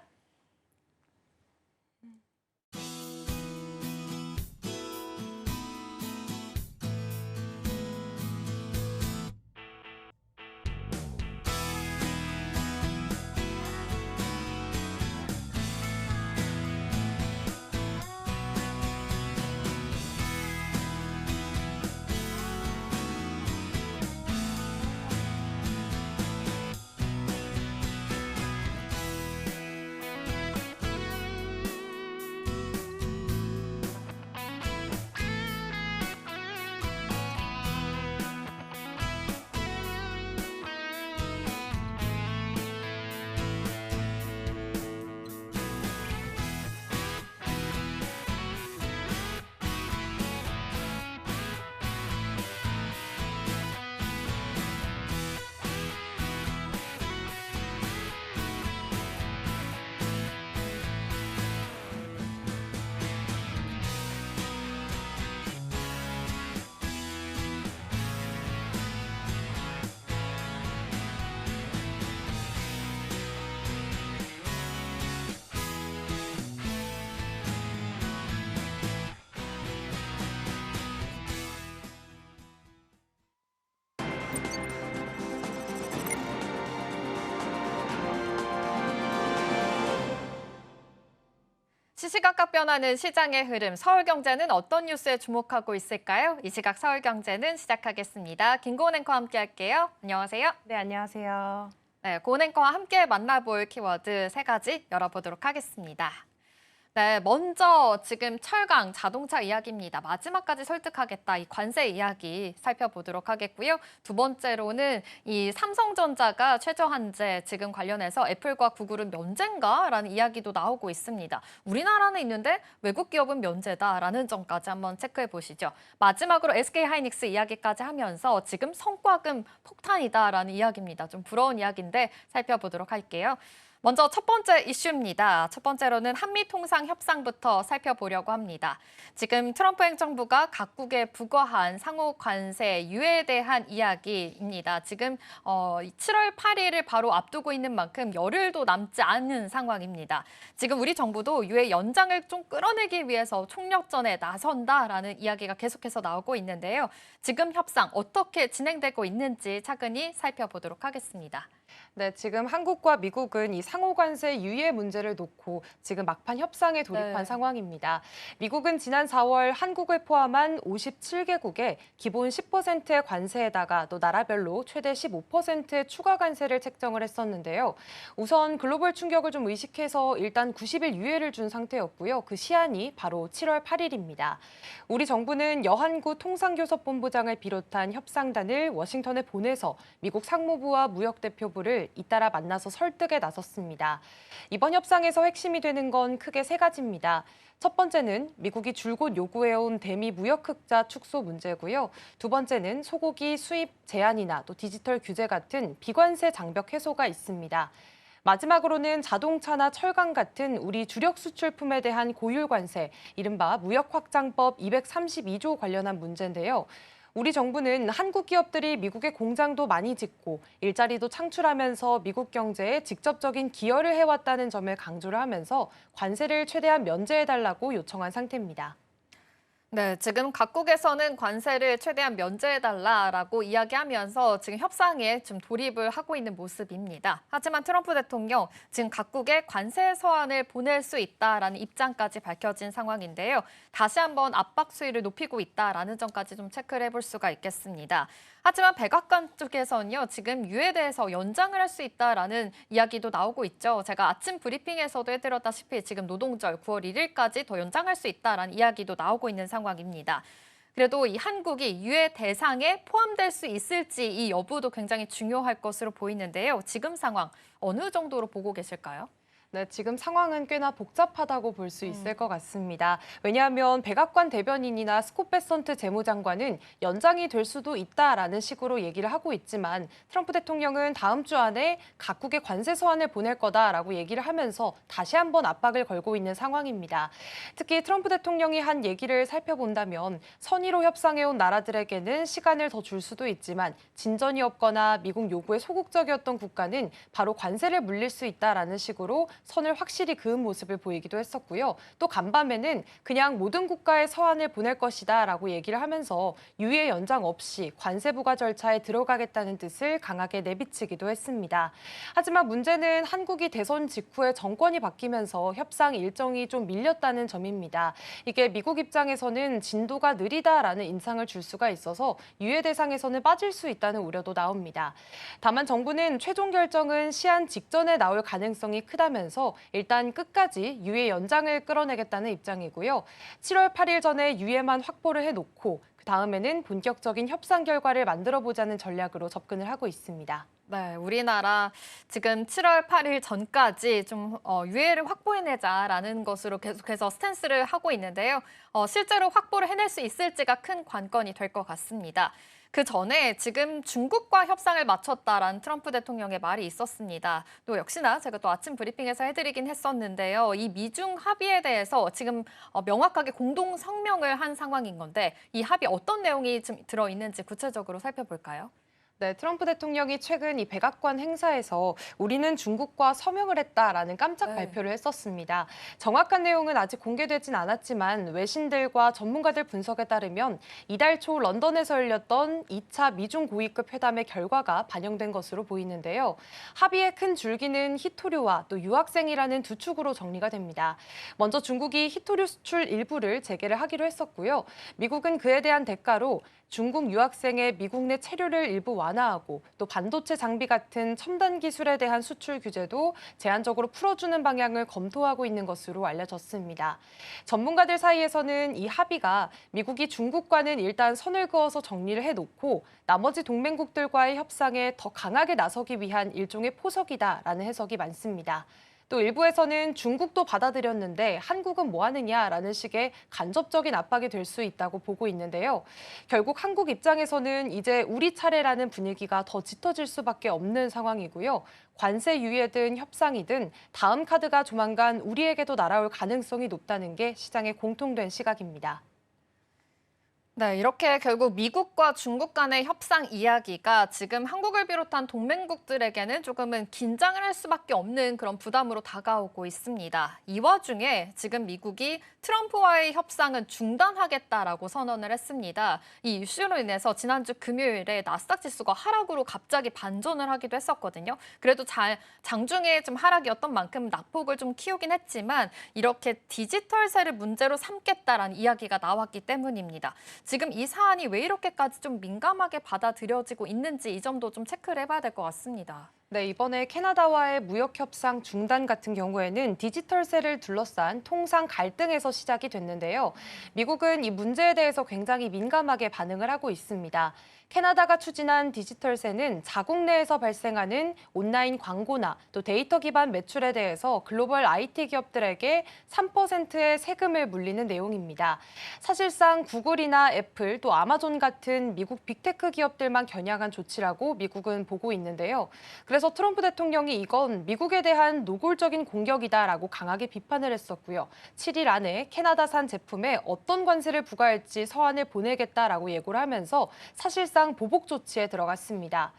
시시각각 변하는 시장의 흐름, 서울경제는 어떤 뉴스에 주목하고 있을까요? 이 시각 서울경제는 시작하겠습니다. 김고은 앵커와 함께할게요. 안녕하세요. 네, 안녕하세요. 네, 고은 앵커와 함께 만나볼 키워드 3가지 열어보도록 하겠습니다. 네, 먼저 지금 철강 자동차 이야기입니다. 마지막까지 설득하겠다 이 관세 이야기 살펴보도록 하겠고요. 두 번째로는 이 삼성전자가 최저 한제 지금 관련해서 애플과 구글은 면제인가라는 이야기도 나오고 있습니다. 우리나라는 있는데 외국 기업은 면제다라는 점까지 한번 체크해 보시죠. 마지막으로 SK하이닉스 이야기까지 하면서 지금 성과금 폭탄이다라는 이야기입니다. 좀 부러운 이야기인데 살펴보도록 할게요. 먼저 첫 번째 이슈입니다. 첫 번째로는 한미통상협상부터 살펴보려고 합니다. 지금 트럼프 행정부가 각국에 부과한 상호 관세 유예에 대한 이야기입니다. 지금 7월 8일을 바로 앞두고 있는 만큼 열흘도 남지 않은 상황입니다. 지금 우리 정부도 유예 연장을 좀 끌어내기 위해서 총력전에 나선다라는 이야기가 계속해서 나오고 있는데요. 지금 협상 어떻게 진행되고 있는지 차근히 살펴보도록 하겠습니다. 네, 지금 한국과 미국은 이 상호관세 유예 문제를 놓고 지금 막판 협상에 돌입한 네. 상황입니다. 미국은 지난 4월 한국을 포함한 57개국에 기본 10%의 관세에다가 또 나라별로 최대 15%의 추가 관세를 책정을 했었는데요. 우선 글로벌 충격을 좀 의식해서 일단 90일 유예를 준 상태였고요. 그 시한이 바로 7월 8일입니다. 우리 정부는 여한구 통상교섭본부장을 비롯한 협상단을 워싱턴에 보내서 미국 상무부와 무역대표부를 잇따라 만나서 설득에 나섰습니다. 이번 협상에서 핵심이 되는 건 크게 3가지입니다. 첫 번째는 미국이 줄곧 요구해온 대미 무역 흑자 축소 문제고요. 두 번째는 소고기 수입 제한이나 또 디지털 규제 같은 비관세 장벽 해소가 있습니다. 마지막으로는 자동차나 철강 같은 우리 주력 수출품에 대한 고율 관세, 이른바 무역확장법 232조 관련한 문제인데요. 우리 정부는 한국 기업들이 미국에 공장도 많이 짓고 일자리도 창출하면서 미국 경제에 직접적인 기여를 해왔다는 점을 강조를 하면서 관세를 최대한 면제해달라고 요청한 상태입니다. 네, 지금 각국에서는 관세를 최대한 면제해달라라고 이야기하면서 지금 협상에 좀 돌입을 하고 있는 모습입니다. 하지만 트럼프 대통령 지금 각국에 관세 서한을 보낼 수 있다라는 입장까지 밝혀진 상황인데요. 다시 한번 압박 수위를 높이고 있다라는 점까지 좀 체크를 해볼 수가 있겠습니다. 하지만 백악관 쪽에서는요, 지금 유예에 대해서 연장을 할 수 있다라는 이야기도 나오고 있죠. 제가 아침 브리핑에서도 해드렸다시피 지금 노동절 9월 1일까지 더 연장할 수 있다라는 이야기도 나오고 있는 상황입니다. 그래도 이 한국이 유예 대상에 포함될 수 있을지 이 여부도 굉장히 중요할 것으로 보이는데요. 지금 상황 어느 정도로 보고 계실까요? 네, 지금 상황은 꽤나 복잡하다고 볼 수 있을 것 같습니다. 왜냐하면 백악관 대변인이나 스콧 베선트 재무장관은 연장이 될 수도 있다라는 식으로 얘기를 하고 있지만 트럼프 대통령은 다음 주 안에 각국의 관세 서한을 보낼 거다라고 얘기를 하면서 다시 한번 압박을 걸고 있는 상황입니다. 특히 트럼프 대통령이 한 얘기를 살펴본다면 선의로 협상해온 나라들에게는 시간을 더 줄 수도 있지만 진전이 없거나 미국 요구에 소극적이었던 국가는 바로 관세를 물릴 수 있다라는 식으로 선을 확실히 그은 모습을 보이기도 했었고요. 또 간밤에는 그냥 모든 국가에 서한을 보낼 것이다라고 얘기를 하면서 유예 연장 없이 관세 부과 절차에 들어가겠다는 뜻을 강하게 내비치기도 했습니다. 하지만 문제는 한국이 대선 직후에 정권이 바뀌면서 협상 일정이 좀 밀렸다는 점입니다. 이게 미국 입장에서는 진도가 느리다라는 인상을 줄 수가 있어서 유예 대상에서는 빠질 수 있다는 우려도 나옵니다. 다만 정부는 최종 결정은 시한 직전에 나올 가능성이 크다면서 일단 끝까지 유예 연장을 끌어내겠다는 입장이고요. 7월 8일 전에 유예만 확보를 해놓고 그 다음에는 본격적인 협상 결과를 만들어보자는 전략으로 접근을 하고 있습니다. 네, 우리나라 지금 7월 8일 전까지 좀 유예를 확보해내자라는 것으로 계속해서 스탠스를 하고 있는데요. 실제로 확보를 해낼 수 있을지가 큰 관건이 될 것 같습니다. 그 전에 지금 중국과 협상을 마쳤다라는 트럼프 대통령의 말이 있었습니다. 또 역시나 제가 또 아침 브리핑에서 해드리긴 했었는데요. 이 미중 합의에 대해서 지금 명확하게 공동 성명을 한 상황인 건데 이 합의 어떤 내용이 좀 들어있는지 구체적으로 살펴볼까요? 네, 트럼프 대통령이 최근 이 백악관 행사에서 우리는 중국과 서명을 했다라는 깜짝 발표를 했었습니다. 정확한 내용은 아직 공개되진 않았지만 외신들과 전문가들 분석에 따르면 이달 초 런던에서 열렸던 2차 미중 고위급 회담의 결과가 반영된 것으로 보이는데요. 합의의 큰 줄기는 희토류와 또 유학생이라는 두 축으로 정리가 됩니다. 먼저 중국이 희토류 수출 일부를 재개를 하기로 했었고요. 미국은 그에 대한 대가로 중국 유학생의 미국 내 체류를 일부 완화하고 또 반도체 장비 같은 첨단 기술에 대한 수출 규제도 제한적으로 풀어주는 방향을 검토하고 있는 것으로 알려졌습니다. 전문가들 사이에서는 이 합의가 미국이 중국과는 일단 선을 그어서 정리를 해놓고 나머지 동맹국들과의 협상에 더 강하게 나서기 위한 일종의 포석이다라는 해석이 많습니다. 또 일부에서는 중국도 받아들였는데 한국은 뭐 하느냐라는 식의 간접적인 압박이 될 수 있다고 보고 있는데요. 결국 한국 입장에서는 이제 우리 차례라는 분위기가 더 짙어질 수밖에 없는 상황이고요. 관세 유예든 협상이든 다음 카드가 조만간 우리에게도 날아올 가능성이 높다는 게 시장의 공통된 시각입니다. 네, 이렇게 결국 미국과 중국 간의 협상 이야기가 지금 한국을 비롯한 동맹국들에게는 조금은 긴장을 할 수밖에 없는 그런 부담으로 다가오고 있습니다. 이 와중에 지금 미국이 트럼프와의 협상은 중단하겠다라고 선언을 했습니다. 이 이슈로 인해서 지난주 금요일에 나스닥 지수가 하락으로 갑자기 반전을 하기도 했었거든요. 그래도 장중에 좀 하락이었던 만큼 낙폭을 좀 키우긴 했지만 이렇게 디지털세를 문제로 삼겠다라는 이야기가 나왔기 때문입니다. 지금 이 사안이 왜 이렇게까지 좀 민감하게 받아들여지고 있는지 이 점도 좀 체크를 해봐야 될 것 같습니다. 네, 이번에 캐나다와의 무역 협상 중단 같은 경우에는 디지털세를 둘러싼 통상 갈등에서 시작이 됐는데요. 미국은 이 문제에 대해서 굉장히 민감하게 반응을 하고 있습니다. 캐나다가 추진한 디지털세는 자국 내에서 발생하는 온라인 광고나 또 데이터 기반 매출에 대해서 글로벌 IT 기업들에게 3%의 세금을 물리는 내용입니다. 사실상 구글이나 애플 또 아마존 같은 미국 빅테크 기업들만 겨냥한 조치라고 미국은 보고 있는데요. 그래서 트럼프 대통령이 이건 미국에 대한 노골적인 공격이다라고 강하게 비판을 했었고요. 7일 안에 캐나다산 제품에 어떤 관세를 부과할지 서한을 보내겠다라고 예고를 하면서 사실상 보복 조치에 들어갔습니다.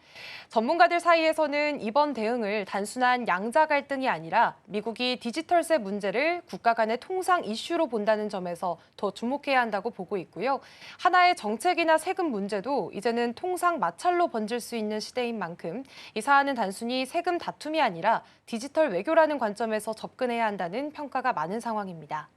전문가들 사이에서는 이번 대응을 단순한 양자 갈등이 아니라 미국이 디지털세 문제를 국가 간의 통상 이슈로 본다는 점에서 더 주목해야 한다고 보고 있고요. 하나의 정책이나 세금 문제도 이제는 통상 마찰로 번질 수 있는 시대인 만큼 이 사안은 단순히 세금 다툼이 아니라 디지털 외교라는 관점에서 접근해야 한다는 평가가 많은 상황입니다.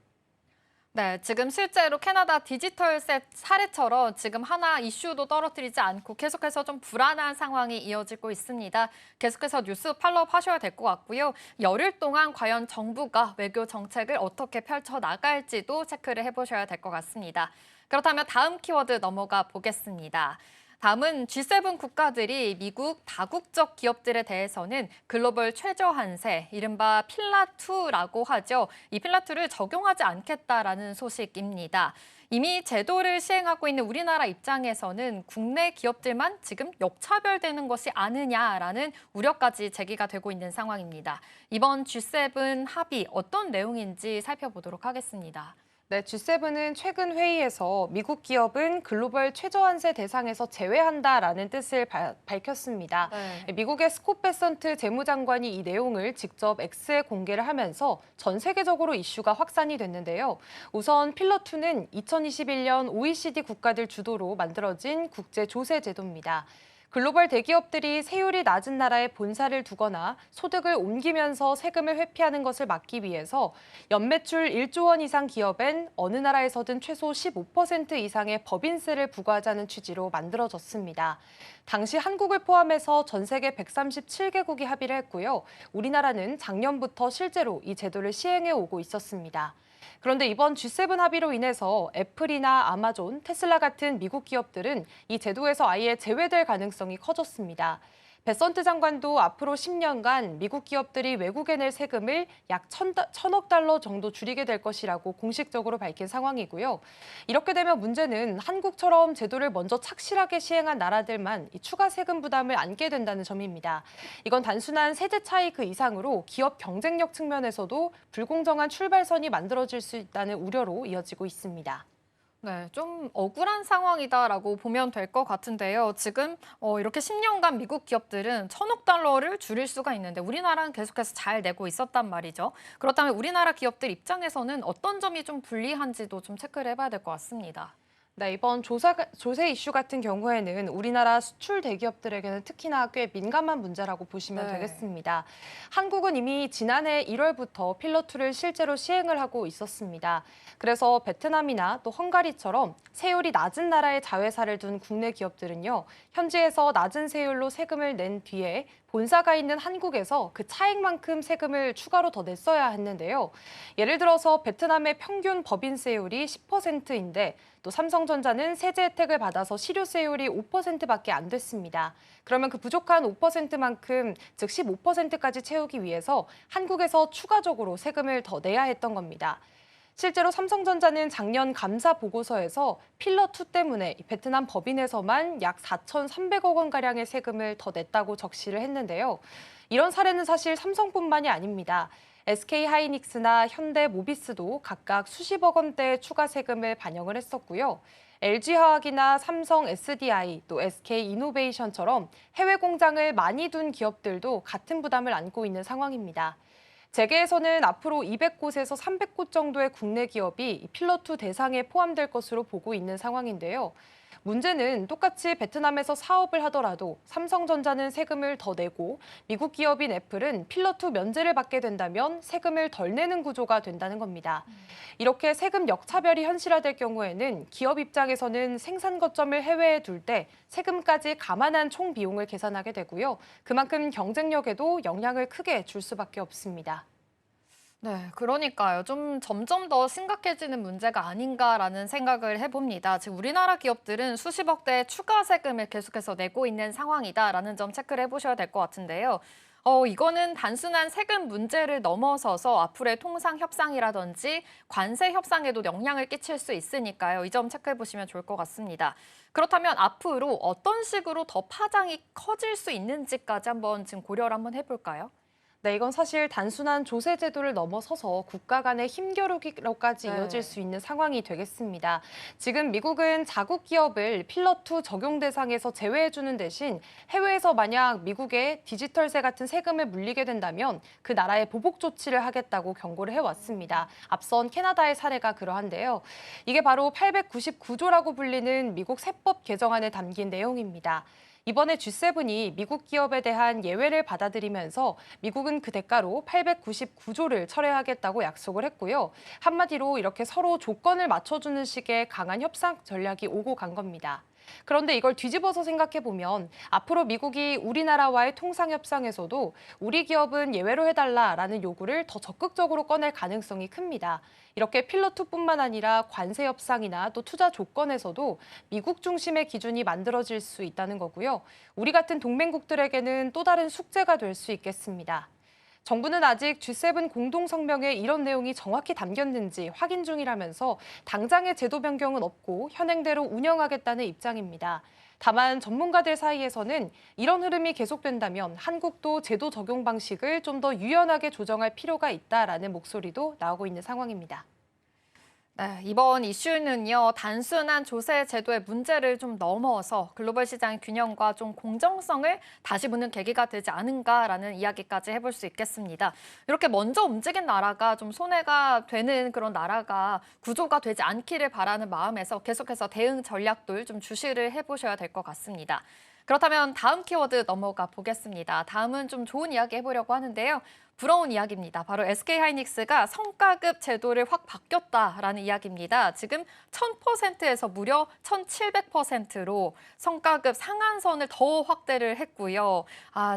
네, 지금 실제로 캐나다 디지털세 사례처럼 지금 하나 이슈도 떨어뜨리지 않고 계속해서 좀 불안한 상황이 이어지고 있습니다. 계속해서 뉴스 팔로우 하셔야 될 것 같고요. 열흘 동안 과연 정부가 외교 정책을 어떻게 펼쳐 나갈지도 체크를 해보셔야 될 것 같습니다. 그렇다면 다음 키워드 넘어가 보겠습니다. 다음은 G7 국가들이 미국 다국적 기업들에 대해서는 글로벌 최저한세, 이른바 필라2라고 하죠. 이 필라2를 적용하지 않겠다라는 소식입니다. 이미 제도를 시행하고 있는 우리나라 입장에서는 국내 기업들만 지금 역차별되는 것이 아니냐라는 우려까지 제기가 되고 있는 상황입니다. 이번 G7 합의 어떤 내용인지 살펴보도록 하겠습니다. 네, G7은 최근 회의에서 미국 기업은 글로벌 최저한세 대상에서 제외한다라는 뜻을 밝혔습니다. 미국의 스콧 베선트 재무장관이 이 내용을 직접 X에 공개를 하면서 전 세계적으로 이슈가 확산이 됐는데요. 우선 필러2는 2021년 OECD 국가들 주도로 만들어진 국제 조세 제도입니다. 글로벌 대기업들이 세율이 낮은 나라에 본사를 두거나 소득을 옮기면서 세금을 회피하는 것을 막기 위해서 연매출 1조 원 이상 기업엔 어느 나라에서든 최소 15% 이상의 법인세를 부과하자는 취지로 만들어졌습니다. 당시 한국을 포함해서 전 세계 137개국이 합의를 했고요. 우리나라는 작년부터 실제로 이 제도를 시행해 오고 있었습니다. 그런데 이번 G7 합의로 인해서 애플이나 아마존, 테슬라 같은 미국 기업들은 이 제도에서 아예 제외될 가능성이 커졌습니다. 베선트 장관도 앞으로 10년간 미국 기업들이 외국에 낼 세금을 약 1,000억 달러 정도 줄이게 될 것이라고 공식적으로 밝힌 상황이고요. 이렇게 되면 문제는 한국처럼 제도를 먼저 착실하게 시행한 나라들만 이 추가 세금 부담을 안게 된다는 점입니다. 이건 단순한 세제 차이 그 이상으로 기업 경쟁력 측면에서도 불공정한 출발선이 만들어질 수 있다는 우려로 이어지고 있습니다. 네, 좀 억울한 상황이다라고 보면 될 것 같은데요. 지금 이렇게 10년간 미국 기업들은 1,000억 달러를 줄일 수가 있는데 우리나라는 계속해서 잘 내고 있었단 말이죠. 그렇다면 우리나라 기업들 입장에서는 어떤 점이 좀 불리한지도 좀 체크를 해봐야 될 것 같습니다. 네, 이번 조세 이슈 같은 경우에는 우리나라 수출 대기업들에게는 특히나 꽤 민감한 문제라고 보시면 되겠습니다. 한국은 이미 지난해 1월부터 필러2를 실제로 시행을 하고 있었습니다. 그래서 베트남이나 또 헝가리처럼 세율이 낮은 나라에 자회사를 둔 국내 기업들은요, 현지에서 낮은 세율로 세금을 낸 뒤에 본사가 있는 한국에서 그 차익만큼 세금을 추가로 더 냈어야 했는데요. 예를 들어서 베트남의 평균 법인세율이 10%인데 또 삼성전자는 세제 혜택을 받아서 실효세율이 5%밖에 안 됐습니다. 그러면 그 부족한 5%만큼, 즉 15%까지 채우기 위해서 한국에서 추가적으로 세금을 더 내야 했던 겁니다. 실제로 삼성전자는 작년 감사 보고서에서 필러2 때문에 베트남 법인에서만 약 4,300억 원가량의 세금을 더 냈다고 적시를 했는데요. 이런 사례는 사실 삼성뿐만이 아닙니다. SK하이닉스나 현대모비스도 각각 수십억 원대의 추가 세금을 반영을 했었고요. LG화학이나 삼성 SDI, 또 SK이노베이션처럼 해외 공장을 많이 둔 기업들도 같은 부담을 안고 있는 상황입니다. 재계에서는 앞으로 200곳에서 300곳 정도의 국내 기업이 필러2 대상에 포함될 것으로 보고 있는 상황인데요. 문제는 똑같이 베트남에서 사업을 하더라도 삼성전자는 세금을 더 내고 미국 기업인 애플은 필러2 면제를 받게 된다면 세금을 덜 내는 구조가 된다는 겁니다. 이렇게 세금 역차별이 현실화될 경우에는 기업 입장에서는 생산 거점을 해외에 둘 때 세금까지 감안한 총 비용을 계산하게 되고요. 그만큼 경쟁력에도 영향을 크게 줄 수밖에 없습니다. 네, 그러니까요. 좀 점점 더 심각해지는 문제가 아닌가라는 생각을 해봅니다. 지금 우리나라 기업들은 수십억 대의 추가 세금을 계속해서 내고 있는 상황이다라는 점 체크를 해보셔야 될 것 같은데요. 이거는 단순한 세금 문제를 넘어서서 앞으로의 통상 협상이라든지 관세 협상에도 영향을 끼칠 수 있으니까요. 이 점 체크해 보시면 좋을 것 같습니다. 그렇다면 앞으로 어떤 식으로 더 파장이 커질 수 있는지까지 한번 지금 고려를 한번 해볼까요? 네, 이건 사실 단순한 조세 제도를 넘어서서 국가 간의 힘겨루기로까지 이어질 수 있는 상황이 되겠습니다. 지금 미국은 자국 기업을 필러2 적용 대상에서 제외해주는 대신 해외에서 만약 미국의 디지털세 같은 세금을 물리게 된다면 그 나라에 보복 조치를 하겠다고 경고를 해왔습니다. 앞선 캐나다의 사례가 그러한데요. 이게 바로 899조라고 불리는 미국 세법 개정안에 담긴 내용입니다. 이번에 G7이 미국 기업에 대한 예외를 받아들이면서 미국은 그 대가로 899조를 철회하겠다고 약속을 했고요. 한마디로 이렇게 서로 조건을 맞춰주는 식의 강한 협상 전략이 오고 간 겁니다. 그런데 이걸 뒤집어서 생각해 보면 앞으로 미국이 우리나라와의 통상 협상에서도 우리 기업은 예외로 해달라라는 요구를 더 적극적으로 꺼낼 가능성이 큽니다. 이렇게 필러2뿐만 아니라 관세 협상이나 또 투자 조건에서도 미국 중심의 기준이 만들어질 수 있다는 거고요. 우리 같은 동맹국들에게는 또 다른 숙제가 될 수 있겠습니다. 정부는 아직 G7 공동성명에 이런 내용이 정확히 담겼는지 확인 중이라면서 당장의 제도 변경은 없고 현행대로 운영하겠다는 입장입니다. 다만 전문가들 사이에서는 이런 흐름이 계속된다면 한국도 제도 적용 방식을 좀 더 유연하게 조정할 필요가 있다라는 목소리도 나오고 있는 상황입니다. 네, 이번 이슈는요, 단순한 조세 제도의 문제를 좀 넘어서 글로벌 시장 균형과 좀 공정성을 다시 보는 계기가 되지 않은가라는 이야기까지 해볼 수 있겠습니다. 이렇게 먼저 움직인 나라가 좀 손해가 되는 그런 나라가 구조가 되지 않기를 바라는 마음에서 계속해서 대응 전략들 좀 주시를 해보셔야 될 것 같습니다. 그렇다면 다음 키워드 넘어가 보겠습니다. 다음은 좀 좋은 이야기 해보려고 하는데요. 부러운 이야기입니다. 바로 SK하이닉스가 성과급 제도를 확 바뀌었다라는 이야기입니다. 지금 1000%에서 무려 1700%로 성과급 상한선을 더 확대를 했고요.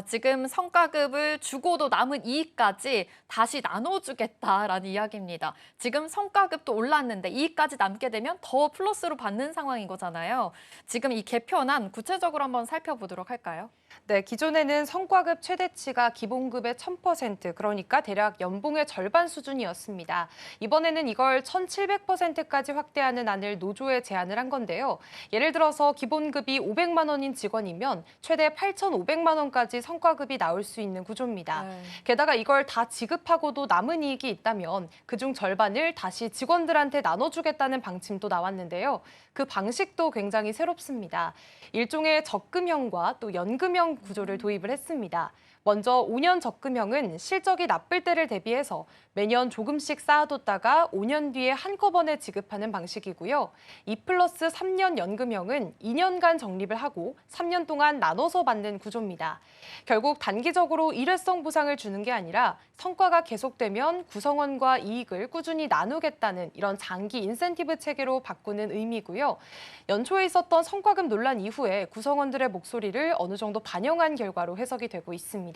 지금 성과급을 주고도 남은 이익까지 다시 나눠주겠다라는 이야기입니다. 지금 성과급도 올랐는데 이익까지 남게 되면 더 플러스로 받는 상황인 거잖아요. 지금 이 개편안 구체적으로 한번 살펴보도록 할까요? 네, 기존에는 성과급 최대치가 기본급의 1000%, 그러니까 대략 연봉의 절반 수준이었습니다. 이번에는 이걸 1700%까지 확대하는 안을 노조에 제안을 한 건데요. 예를 들어서 기본급이 500만 원인 직원이면 최대 8,500만 원까지 성과급이 나올 수 있는 구조입니다. 게다가 이걸 다 지급하고도 남은 이익이 있다면 그중 절반을 다시 직원들한테 나눠주겠다는 방침도 나왔는데요. 그 방식도 굉장히 새롭습니다. 일종의 적금형과 또 연금형 구조를 도입을 했습니다. 먼저 5년 적금형은 실적이 나쁠 때를 대비해서 매년 조금씩 쌓아뒀다가 5년 뒤에 한꺼번에 지급하는 방식이고요. 2+3년 연금형은 2년간 적립을 하고 3년 동안 나눠서 받는 구조입니다. 결국 단기적으로 일회성 보상을 주는 게 아니라 성과가 계속되면 구성원과 이익을 꾸준히 나누겠다는 이런 장기 인센티브 체계로 바꾸는 의미고요. 연초에 있었던 성과급 논란 이후에 구성원들의 목소리를 어느 정도 반영한 결과로 해석이 되고 있습니다.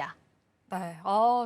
네,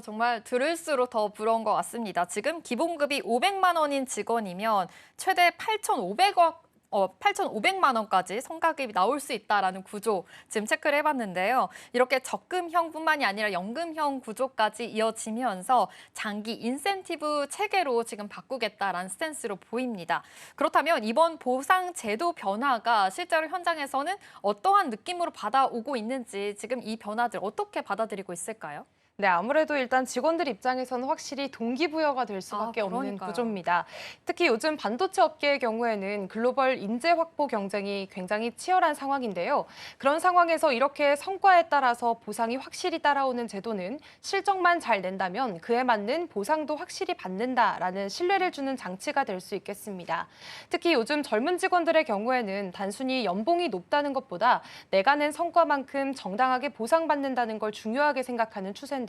정말 들을수록 더 부러운 것 같습니다. 지금 기본급이 500만 원인 직원이면 최대 8,500만 원까지 성과급이 나올 수 있다라는 구조 지금 체크를 해봤는데요. 이렇게 적금형뿐만이 아니라 연금형 구조까지 이어지면서 장기 인센티브 체계로 지금 바꾸겠다라는 스탠스로 보입니다. 그렇다면 이번 보상 제도 변화가 실제로 현장에서는 어떠한 느낌으로 받아오고 있는지 지금 이 변화들 어떻게 받아들이고 있을까요? 네, 아무래도 일단 직원들 입장에서는 확실히 동기부여가 될 수밖에 없는 그러니까요. 구조입니다. 특히 요즘 반도체 업계의 경우에는 글로벌 인재 확보 경쟁이 굉장히 치열한 상황인데요. 그런 상황에서 이렇게 성과에 따라서 보상이 확실히 따라오는 제도는 실적만 잘 낸다면 그에 맞는 보상도 확실히 받는다라는 신뢰를 주는 장치가 될 수 있겠습니다. 특히 요즘 젊은 직원들의 경우에는 단순히 연봉이 높다는 것보다 내가 낸 성과만큼 정당하게 보상받는다는 걸 중요하게 생각하는 추세인데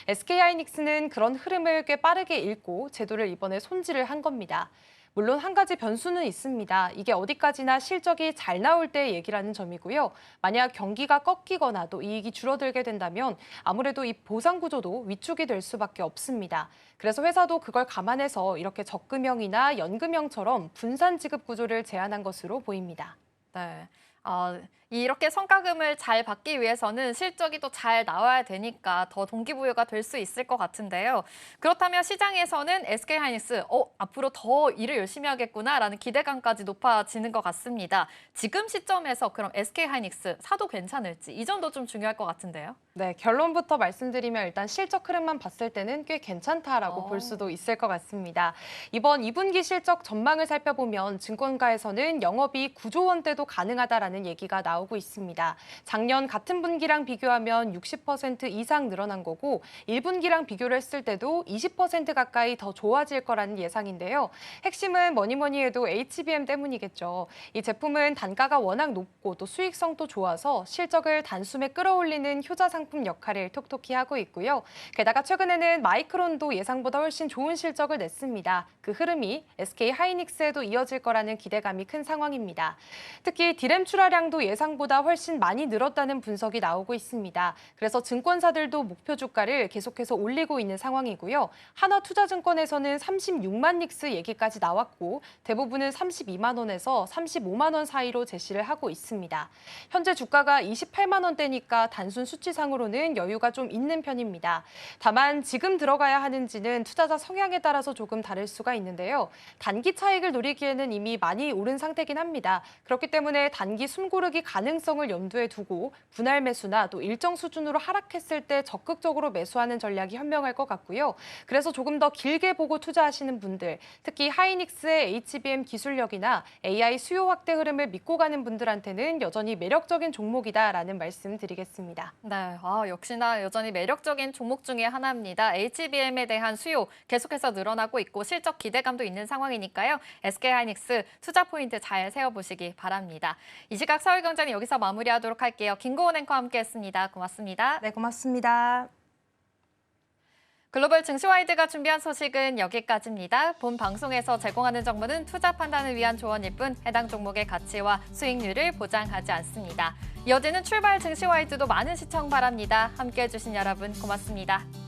SK하이닉스는 그런 흐름을 꽤 빠르게 읽고 제도를 이번에 손질을 한 겁니다. 물론 한 가지 변수는 있습니다. 이게 어디까지나 실적이 잘 나올 때 얘기라는 점이고요. 만약 경기가 꺾이거나 또 이익이 줄어들게 된다면 아무래도 이 보상 구조도 위축이 될 수밖에 없습니다. 그래서 회사도 그걸 감안해서 이렇게 적금형이나 연금형처럼 분산 지급 구조를 제안한 것으로 보입니다. 네. 이렇게 성과금을 잘 받기 위해서는 실적이 또 잘 나와야 되니까 더 동기부여가 될 수 있을 것 같은데요. 그렇다면 시장에서는 SK하이닉스 앞으로 더 일을 열심히 하겠구나라는 기대감까지 높아지는 것 같습니다. 지금 시점에서 그럼 SK하이닉스 사도 괜찮을지 이 점도 좀 중요할 것 같은데요. 네, 결론부터 말씀드리면 일단 실적 흐름만 봤을 때는 꽤 괜찮다라고 볼 수도 있을 것 같습니다. 이번 2분기 실적 전망을 살펴보면 증권가에서는 영업이익 9조 원대도 가능하다라는 얘기가 나오고 있습니다. 작년 같은 분기랑 비교하면 60% 이상 늘어난 거고 1분기랑 비교를 했을 때도 20% 가까이 더 좋아질 거라는 예상인데요. 핵심은 뭐니 해도 HBM 때문이겠죠. 이 제품은 단가가 워낙 높고 또 수익성도 좋아서 실적을 단숨에 끌어올리는 효자 상품 역할을 톡톡히 하고 있고요. 게다가 최근에는 마이크론도 예상보다 훨씬 좋은 실적을 냈습니다. 그 흐름이 SK하이닉스에도 이어질 거라는 기대감이 큰 상황입니다. 특히 디램 출하 투자량도 예상보다 훨씬 많이 늘었다는 분석이 나오고 있습니다. 그래서 증권사들도 목표 주가를 계속해서 올리고 있는 상황이고요. 하나투자증권에서는 36만 닉스 얘기까지 나왔고 대부분은 32만 원에서 35만 원 사이로 제시를 하고 있습니다. 현재 주가가 28만 원대니까 단순 수치상으로는 여유가 좀 있는 편입니다. 다만 지금 들어가야 하는지는 투자자 성향에 따라서 조금 다를 수가 있는데요. 단기 차익을 노리기에는 이미 많이 오른 상태긴 합니다. 그렇기 때문에 단기 숨고르기 가능성을 염두에 두고 분할 매수나 또 일정 수준으로 하락했을 때 적극적으로 매수하는 전략이 현명할 것 같고요. 그래서 조금 더 길게 보고 투자하시는 분들, 특히 하이닉스의 HBM 기술력이나 AI 수요 확대 흐름을 믿고 가는 분들한테는 여전히 매력적인 종목이다라는 말씀 드리겠습니다. 네, 역시나 여전히 매력적인 종목 중에 하나입니다. HBM에 대한 수요 계속해서 늘어나고 있고 실적 기대감도 있는 상황이니까요. SK하이닉스 투자 포인트 잘 세워보시기 바랍니다. 이 시각 서울경제는 여기서 마무리하도록 할게요. 김고은 앵커와 함께했습니다. 고맙습니다. 네, 고맙습니다. 글로벌 증시와이드가 준비한 소식은 여기까지입니다. 본 방송에서 제공하는 정보는 투자 판단을 위한 조언일 뿐 해당 종목의 가치와 수익률을 보장하지 않습니다. 이어지는 출발 증시와이드도 많은 시청 바랍니다. 함께해 주신 여러분 고맙습니다.